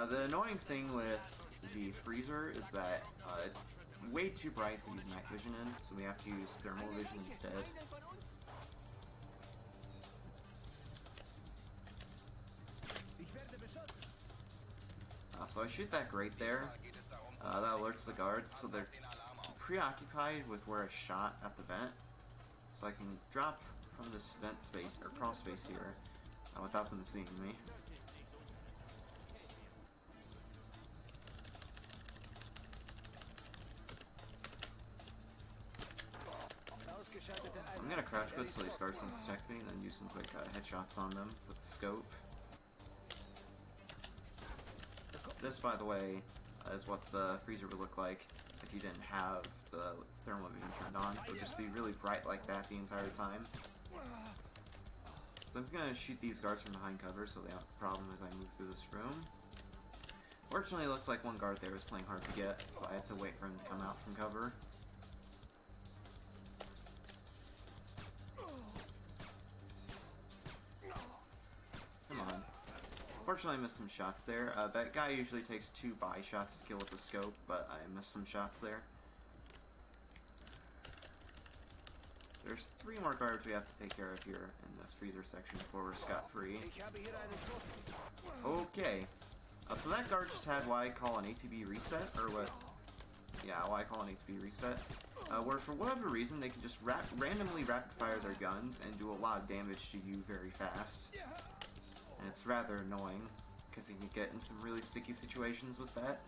The annoying thing with the freezer is that it's way too bright to use night vision in, so we have to use thermal vision instead. So I shoot that grate there. That alerts the guards, so they're preoccupied with where I shot at the vent. So I can drop from this vent space, or crawl space here, without them seeing me. So I'm gonna crouch good so these guards don't detect me, and then use some quick headshots on them with the scope. This, by the way, is what the freezer would look like if you didn't have the thermal vision turned on. It would just be really bright like that the entire time. So I'm gonna shoot these guards from behind cover so they have a problem as I move through this room. Fortunately, it looks like one guard there was playing hard to get, so I had to wait for him to come out from cover. Come on. Fortunately, I missed some shots there. That guy usually takes 2 buy shots to kill with the scope, but I missed some shots there. There's 3 more guards we have to take care of here in this freezer section before we're scot-free. Okay. So that guard just had what I call an ATB reset, or what... Yeah, what I call an ATB reset. Where for whatever reason they can just randomly rapid-fire their guns and do a lot of damage to you very fast. And it's rather annoying, because you can get in some really sticky situations with that.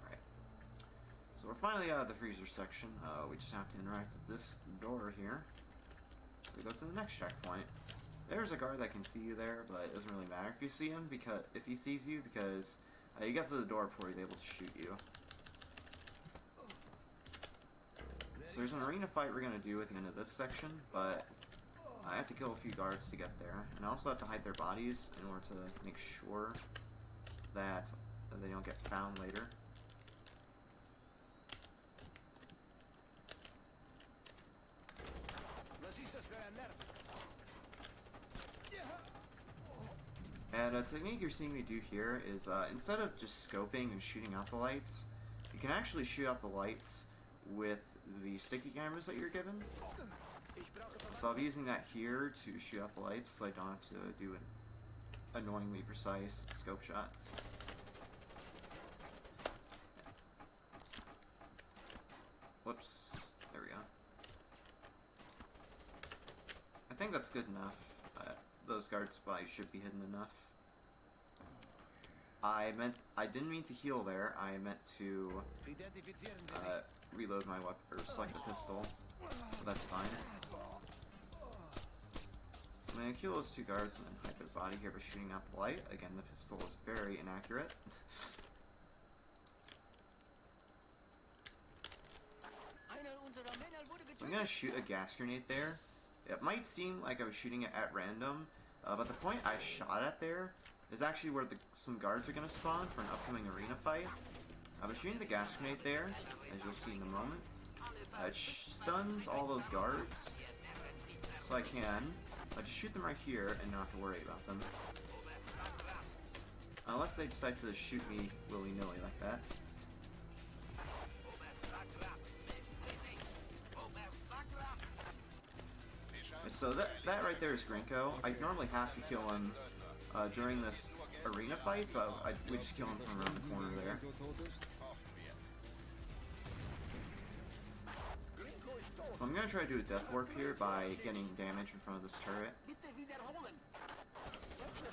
Alright. So we're finally out of the freezer section. We just have to interact with this door here. So we go to the next checkpoint. There's a guard that can see you there, but it doesn't really matter if you see him, because if he sees you, because you get to the door before he's able to shoot you. So there's an arena fight we're gonna do at the end of this section, but I have to kill a few guards to get there, and I also have to hide their bodies in order to make sure that they don't get found later. And a technique you're seeing me do here is, instead of just scoping and shooting out the lights, you can actually shoot out the lights with the sticky cameras that you're given. So I'll be using that here to shoot out the lights, so I don't have to do annoyingly precise scope shots. Whoops. There we go. I think that's good enough. Those guards' bodies should be hidden enough. I didn't mean to heal there. I meant to reload my weapon, or select the pistol. So that's fine. So I'm going to kill those 2 guards and then hide their body here by shooting out the light. Again, the pistol is very inaccurate. So I'm going to shoot a gas grenade there. It might seem like I was shooting it at random, but the point I shot at there is actually where some guards are going to spawn for an upcoming arena fight. I was shooting the gas grenade there, as you'll see in a moment. It stuns all those guards, so I can just shoot them right here and not have to worry about them. Unless they decide to just shoot me willy-nilly like that. So that right there is Grinko. I normally have to kill him during this arena fight, but we just kill him from around the corner there. So I'm going to try to do a death warp here by getting damage in front of this turret.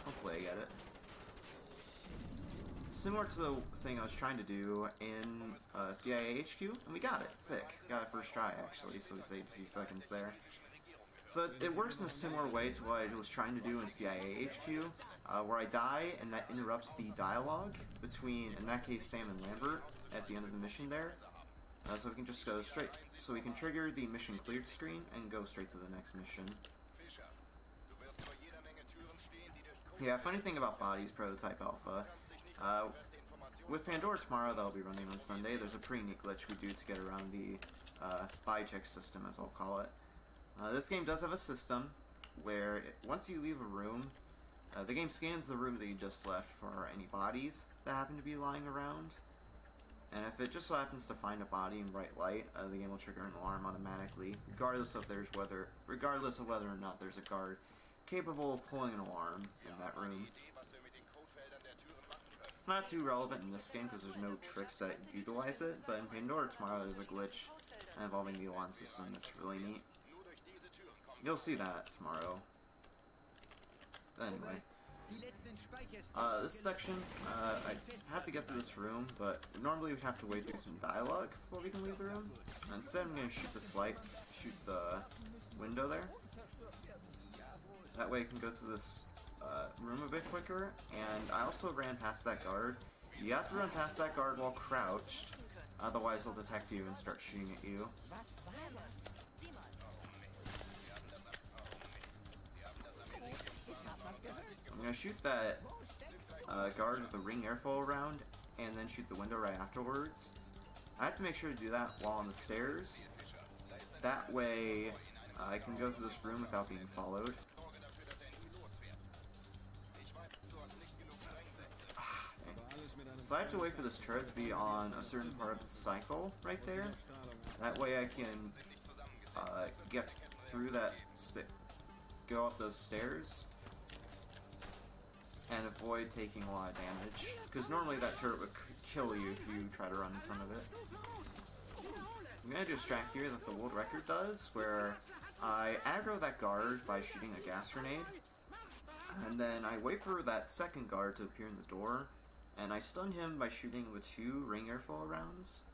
Hopefully I get it. Similar to the thing I was trying to do in CIA HQ, and we got it. Sick. Got it first try, actually, so we saved a few seconds there. So it works in a similar way to what I was trying to do in CIA HQ, where I die and that interrupts the dialogue between, in that case, Sam and Lambert at the end of the mission there. So we can just go straight, so we can trigger the mission cleared screen and go straight to the next mission. Yeah, funny thing about Bodies Prototype Alpha, with Pandora tomorrow, that'll be running on Sunday, there's a pretty neat glitch we do to get around the body check system, as I'll call it. This game does have a system where once you leave a room, the game scans the room that you just left for any bodies that happen to be lying around. And if it just so happens to find a body in bright light, the game will trigger an alarm automatically, regardless of whether or not there's a guard capable of pulling an alarm in that room. It's not too relevant in this game because there's no tricks that utilize it, but in Pandora Tomorrow there's a glitch involving the alarm system that's really neat. You'll see that tomorrow. But anyway. This section, I have to get to this room, but normally we'd have to wait through some dialogue before we can leave the room. And instead I'm going to shoot the window there. That way I can go to this room a bit quicker, and I also ran past that guard. You have to run past that guard while crouched, otherwise he'll detect you and start shooting at you. I'm going to shoot that guard with a ring airfoil round, and then shoot the window right afterwards. I have to make sure to do that while on the stairs. That way I can go through this room without being followed. So I have to wait for this turret to be on a certain part of its cycle right there. That way I can get through that, go up those stairs, and avoid taking a lot of damage. Because normally that turret would kill you if you try to run in front of it. I'm going to do a strat here that the world record does, where I aggro that guard by shooting a gas grenade, and then I wait for that second guard to appear in the door, and I stun him by shooting with 2 ring airfoil rounds,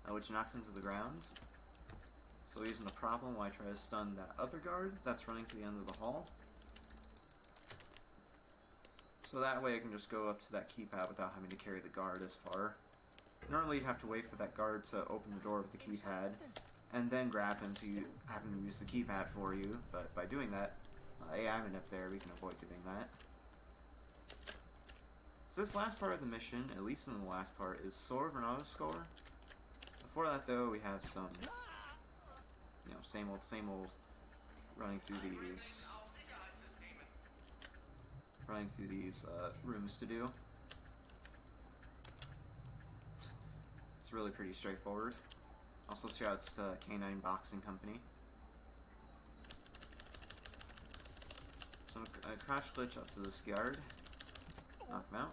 which knocks him to the ground. So he's in a problem while I try to stun that other guard that's running to the end of the hall. So that way I can just go up to that keypad without having to carry the guard as far. Normally you'd have to wait for that guard to open the door with the keypad, and then grab him to have him use the keypad for you, but by doing that, AI up there, we can avoid doing that. So this last part of the mission, at least in the last part, is sort of an auto score. Before that though, we have some, same old running through these rooms to do. It's really pretty straightforward. Also shouts to Canine Boxing Company. So I'm gonna crash glitch up to this guard, knock him out.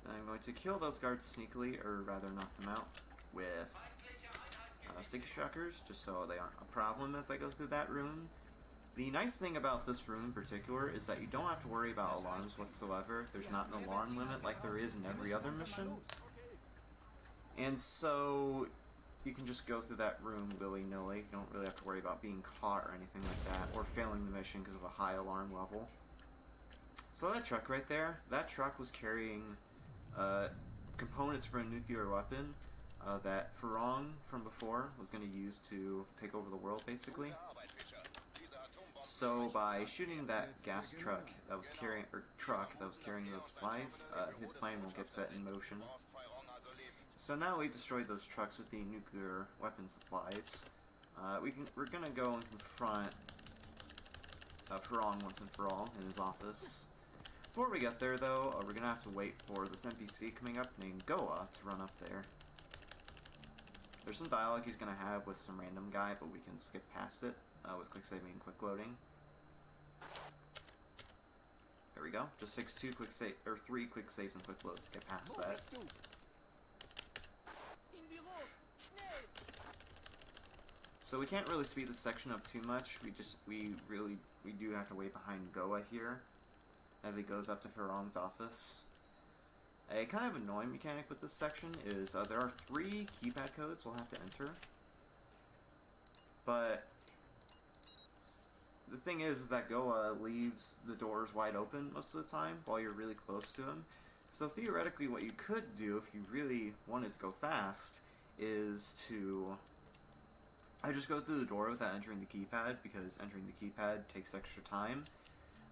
I'm going to kill those guards sneakily, or rather knock them out, with sticky shockers, just so they aren't a problem as I go through that room. The nice thing about this room in particular is that you don't have to worry about alarms whatsoever. There's not an alarm limit like there is in every other mission. And so you can just go through that room willy-nilly. You don't really have to worry about being caught or anything like that, or failing the mission because of a high alarm level. So that truck right there, that truck was carrying components for a nuclear weapon that Farong from before was going to use to take over the world, basically. So by shooting that gas truck that was carrying, those supplies, his plan will get set in motion. So now we destroyed those trucks with the nuclear weapon supplies. We're gonna go and confront Farong once and for all in his office. Before we get there, though, we're gonna have to wait for this NPC coming up named Goa to run up there. There's some dialogue he's gonna have with some random guy, but we can skip past it with quick saving and quick loading. There we go. Just takes 3 quick saves and quick loads to get past that. So we can't really speed this section up too much. We do have to wait behind Goa here as he goes up to Farong's office. A kind of annoying mechanic with this section is there are 3 keypad codes we'll have to enter. But the thing is that Goa leaves the doors wide open most of the time while you're really close to him. So theoretically what you could do if you really wanted to go fast is to just go through the door without entering the keypad, because entering the keypad takes extra time.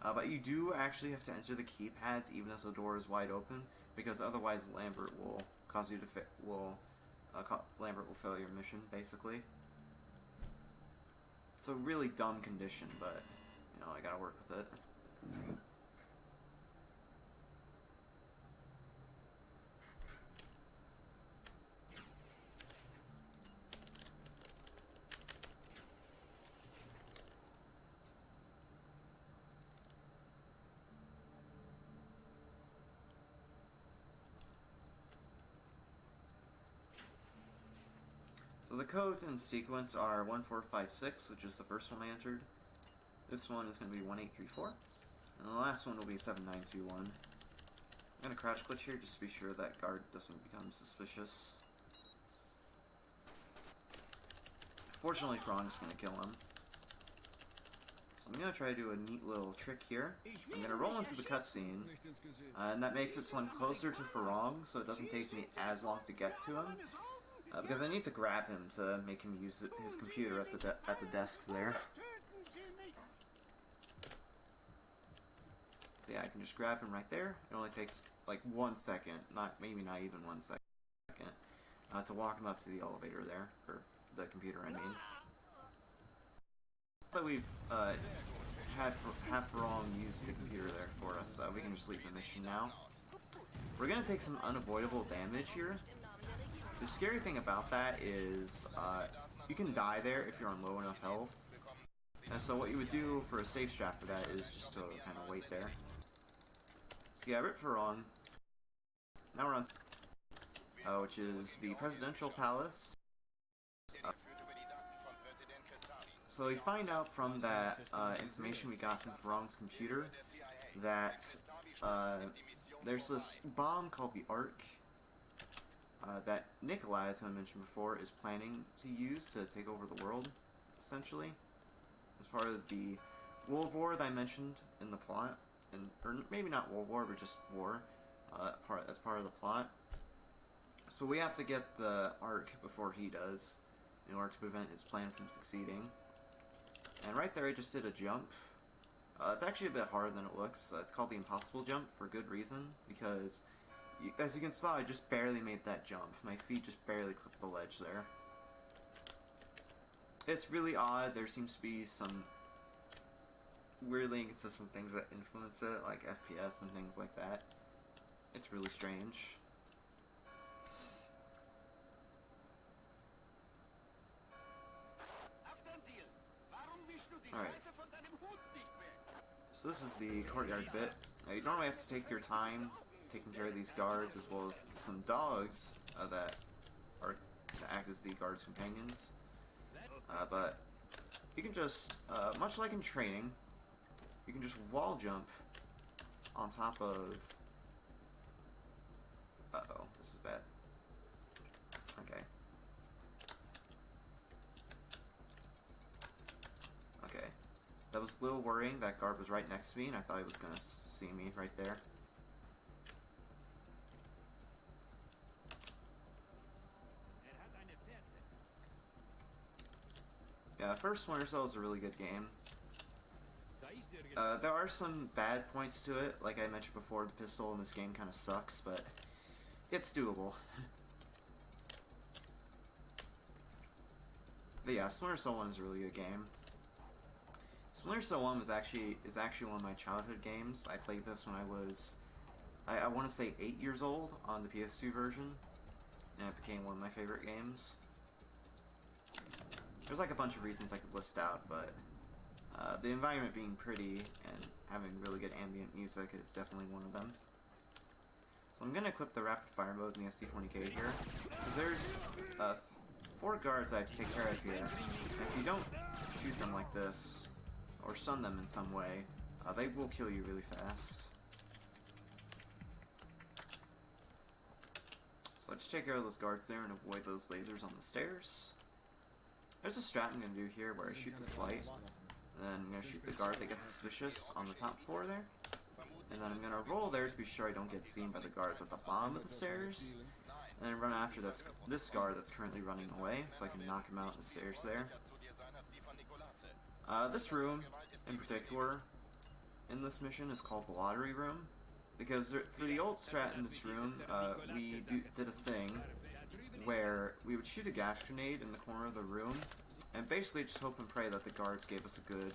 But you do actually have to enter the keypads even if the door is wide open, because otherwise Lambert will cause you to Lambert will fail your mission, basically. It's a really dumb condition, but, you know, I gotta work with it. So the codes in sequence are 1456, which is the first one I entered. This one is going to be 1834. And the last one will be 7921. I'm going to crouch glitch here just to be sure that guard doesn't become suspicious. Fortunately, Frong's going to kill him. So I'm going to try to do a neat little trick here. I'm going to roll into the cutscene, and that makes it so I'm closer to Farong, so it doesn't take me as long to get to him. Because I need to grab him to make him use his computer at the desks there. So yeah, I can just grab him right there. It only takes like 1 second, maybe not even 1 second, to walk him up to the elevator there, or the computer, I mean. Now that we've had Farong use the computer there for us, we can just leave the mission now. We're gonna take some unavoidable damage here. The scary thing about that is you can die there if you're on low enough health. And so what you would do for a safe strat for that is just to kind of wait there. So yeah, rip Farong. Now we're on which is the Presidential Palace. So we find out from that information we got from Farong's computer that there's this bomb called the Ark that Nikolai, who I mentioned before, is planning to use to take over the world, essentially, as part of the World War that I mentioned in the plot, or maybe not World War, but just war, as part of the plot. So we have to get the Ark before he does, in order to prevent his plan from succeeding. And right there I just did a jump. It's actually a bit harder than it looks. It's called the impossible jump for good reason, because as you can see, I just barely made that jump. My feet just barely clipped the ledge there. It's really odd. There seems to be some weirdly inconsistent things that influence it, like FPS and things like that. It's really strange. Alright. So this is the courtyard bit. Now, you normally have to take your time taking care of these guards, as well as some dogs that are to act as the guards' companions. But you can just, much like in training, you can just wall jump on top of... Uh-oh, this is bad. Okay. Okay. That was a little worrying. That guard was right next to me, and I thought he was going to see me right there. Yeah, first Splinter Cell is a really good game. There are some bad points to it. Like I mentioned before, the pistol in this game kind of sucks, but it's doable. But yeah, Splinter Cell 1 is a really good game. Splinter Cell 1 is actually one of my childhood games. I played this when I was, I want to say 8 years old on the PS2 version, and it became one of my favorite games. There's like a bunch of reasons I could list out, but the environment being pretty and having really good ambient music is definitely one of them. So I'm going to equip the rapid fire mode in the SC20K here, because there's 4 guards I have to take care of here, and if you don't shoot them like this, or stun them in some way, they will kill you really fast. So I just take care of those guards there and avoid those lasers on the stairs. There's a strat I'm going to do here where I shoot the light, and then I'm going to shoot the guard that gets suspicious on the top floor there, and then I'm going to roll there to be sure I don't get seen by the guards at the bottom of the stairs, and then run after this guard that's currently running away, so I can knock him out the stairs there. This room, in particular, in this mission is called the Lottery Room, because for the old strat in this room, we did a thing where we would shoot a gas grenade in the corner of the room, and basically just hope and pray that the guards gave us a good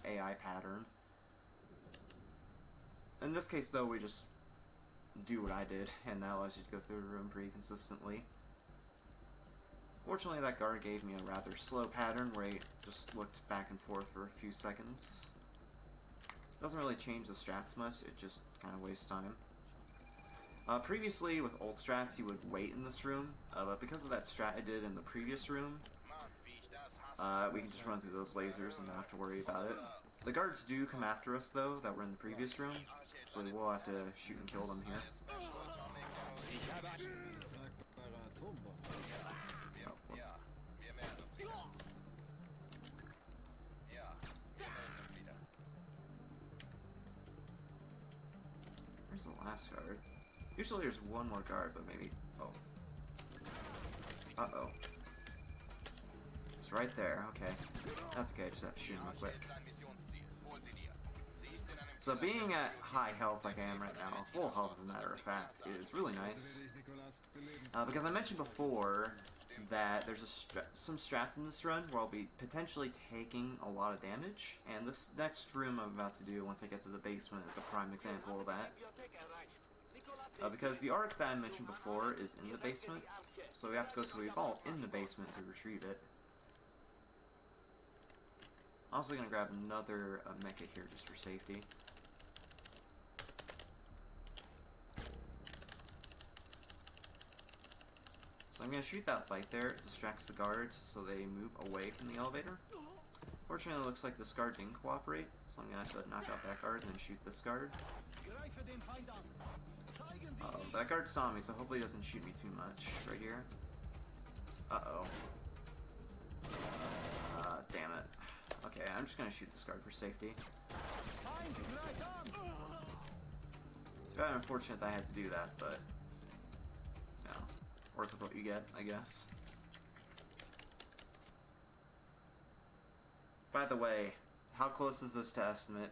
AI pattern. In this case, though, we just do what I did, and that allows you to go through the room pretty consistently. Fortunately, that guard gave me a rather slow pattern where he just looked back and forth for a few seconds. Doesn't really change the strats much, it just kind of wastes time. Previously, with old strats, you would wait in this room, but because of that strat I did in the previous room, we can just run through those lasers and not have to worry about it. The guards do come after us, though, that were in the previous room, so we will have to shoot and kill them here. Where's the last guard? Usually there's one more guard, but maybe... oh. Uh-oh. It's right there, okay. That's okay, just have to shoot him real quick. So being at high health like I am right now, full health as a matter of fact, is really nice. Because I mentioned before that there's some strats in this run where I'll be potentially taking a lot of damage, and this next room I'm about to do once I get to the basement is a prime example of that. Because the arc that I mentioned before is in the basement, so we have to go to a vault in the basement to retrieve it. I'm also going to grab another mecha here just for safety. So I'm going to shoot that light there, it distracts the guards so they move away from the elevator. Fortunately it looks like this guard didn't cooperate, so I'm going to have to knock out that guard and then shoot this guard. That guard saw me, so hopefully he doesn't shoot me too much right here. Uh-oh. Damn it. Okay, I'm just going to shoot this guard for safety. It's very unfortunate that I had to do that, but... you know, work with what you get, I guess. By the way, how close is this to estimate?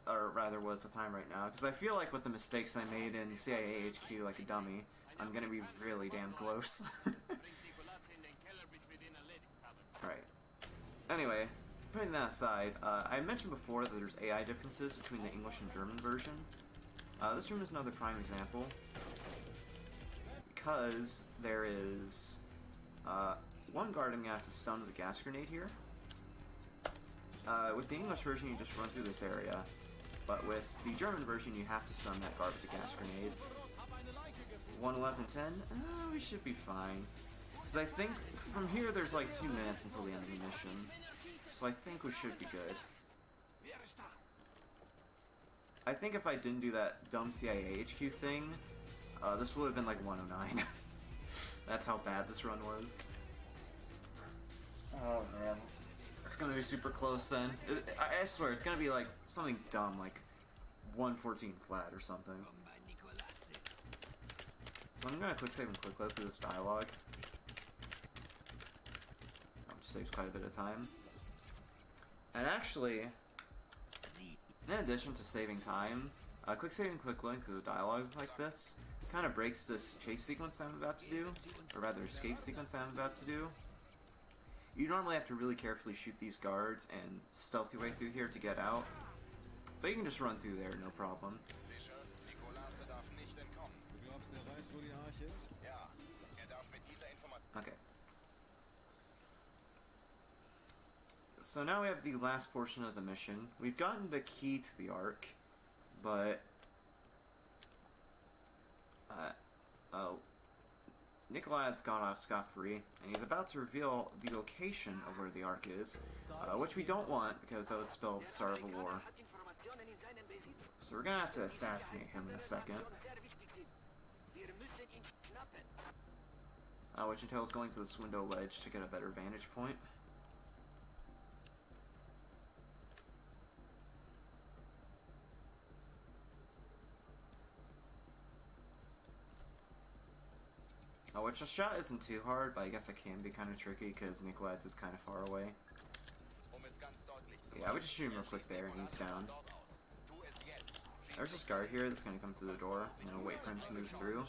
Or rather, was the time right now? Because I feel like with the mistakes I made in CIA HQ like a dummy, I'm gonna be really damn close. Right. Anyway, putting that aside, I mentioned before that there's AI differences between the English and German version. This room is another prime example. Because there is one guard I'm gonna have to stun with a gas grenade here. With the English version, you just run through this area, but with the German version, you have to stun that guard with a gas grenade. 1:11:10? We should be fine. Because I think from here there's like 2 minutes until the end of the mission, so I think we should be good. I think if I didn't do that dumb CIA HQ thing, this would have been like 1:09. That's how bad this run was. Oh man. It's gonna be super close then. I swear, it's gonna be like something dumb, like 1:14 flat or something. So I'm gonna quick save and quick load through this dialogue. Which saves quite a bit of time. And actually, in addition to saving time, quick save and quick loading through the dialogue like this kind of breaks this chase sequence I'm about to do, or rather escape sequence I'm about to do. You normally have to really carefully shoot these guards and stealth your way through here to get out, but you can just run through there, no problem. Okay. So now we have the last portion of the mission. We've gotten the key to the Ark, but Nikolai's got off scot-free, and he's about to reveal the location of where the Ark is, which we don't want because that would spell the start of a war. So we're gonna have to assassinate him in a second. Which entails going to this window ledge to get a better vantage point. Which the shot isn't too hard, but I guess it can be kind of tricky because Nikolai's is kind of far away. Yeah, I would just shoot him real quick there and he's down. There's this guard here that's going to come through the door. I'm going to wait for him to move through.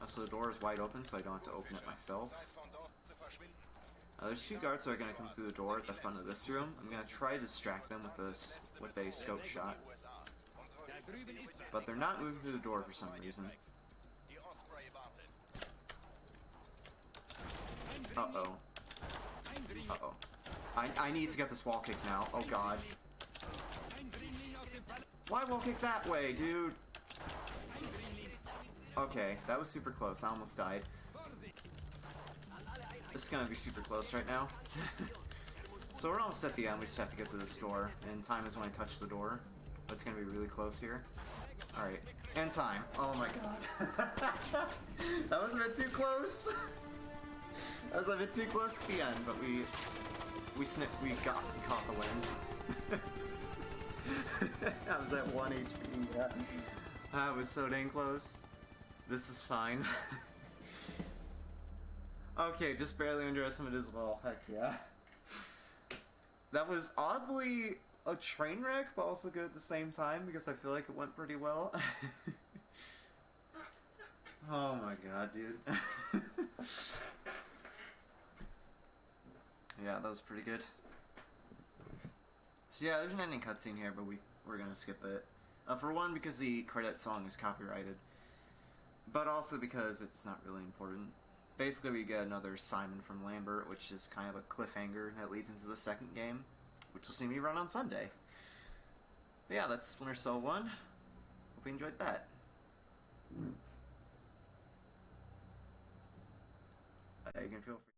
So the door is wide open, so I don't have to open it myself. There's 2 guards that are going to come through the door at the front of this room. I'm going to try to distract them with a scope shot. But they're not moving through the door for some reason. Uh-oh. Uh-oh. I need to get this wall kick now. Oh god. Why wall kick that way, dude? Okay, that was super close. I almost died. This is gonna be super close right now. So we're almost at the end. We just have to get to this door. And time is when I touch the door. But it's gonna be really close here. Alright. And time. Oh my god. That was a bit too close. That was a bit too close to the end, but we caught the win. That was at 1 HP, yeah. That was so dang close. This is fine. Okay, just barely underestimated as well. Heck yeah. That was oddly a train wreck, but also good at the same time because I feel like it went pretty well. Oh my god, dude. Yeah, that was pretty good. So yeah, there's an ending cutscene here, but we're gonna skip it. For one, because the credit song is copyrighted, but also because it's not really important. Basically, we get another Simon from Lambert, which is kind of a cliffhanger that leads into the second game, which will see me run on Sunday. But yeah, that's Splinter Cell 1. Hope you enjoyed that. You can feel free.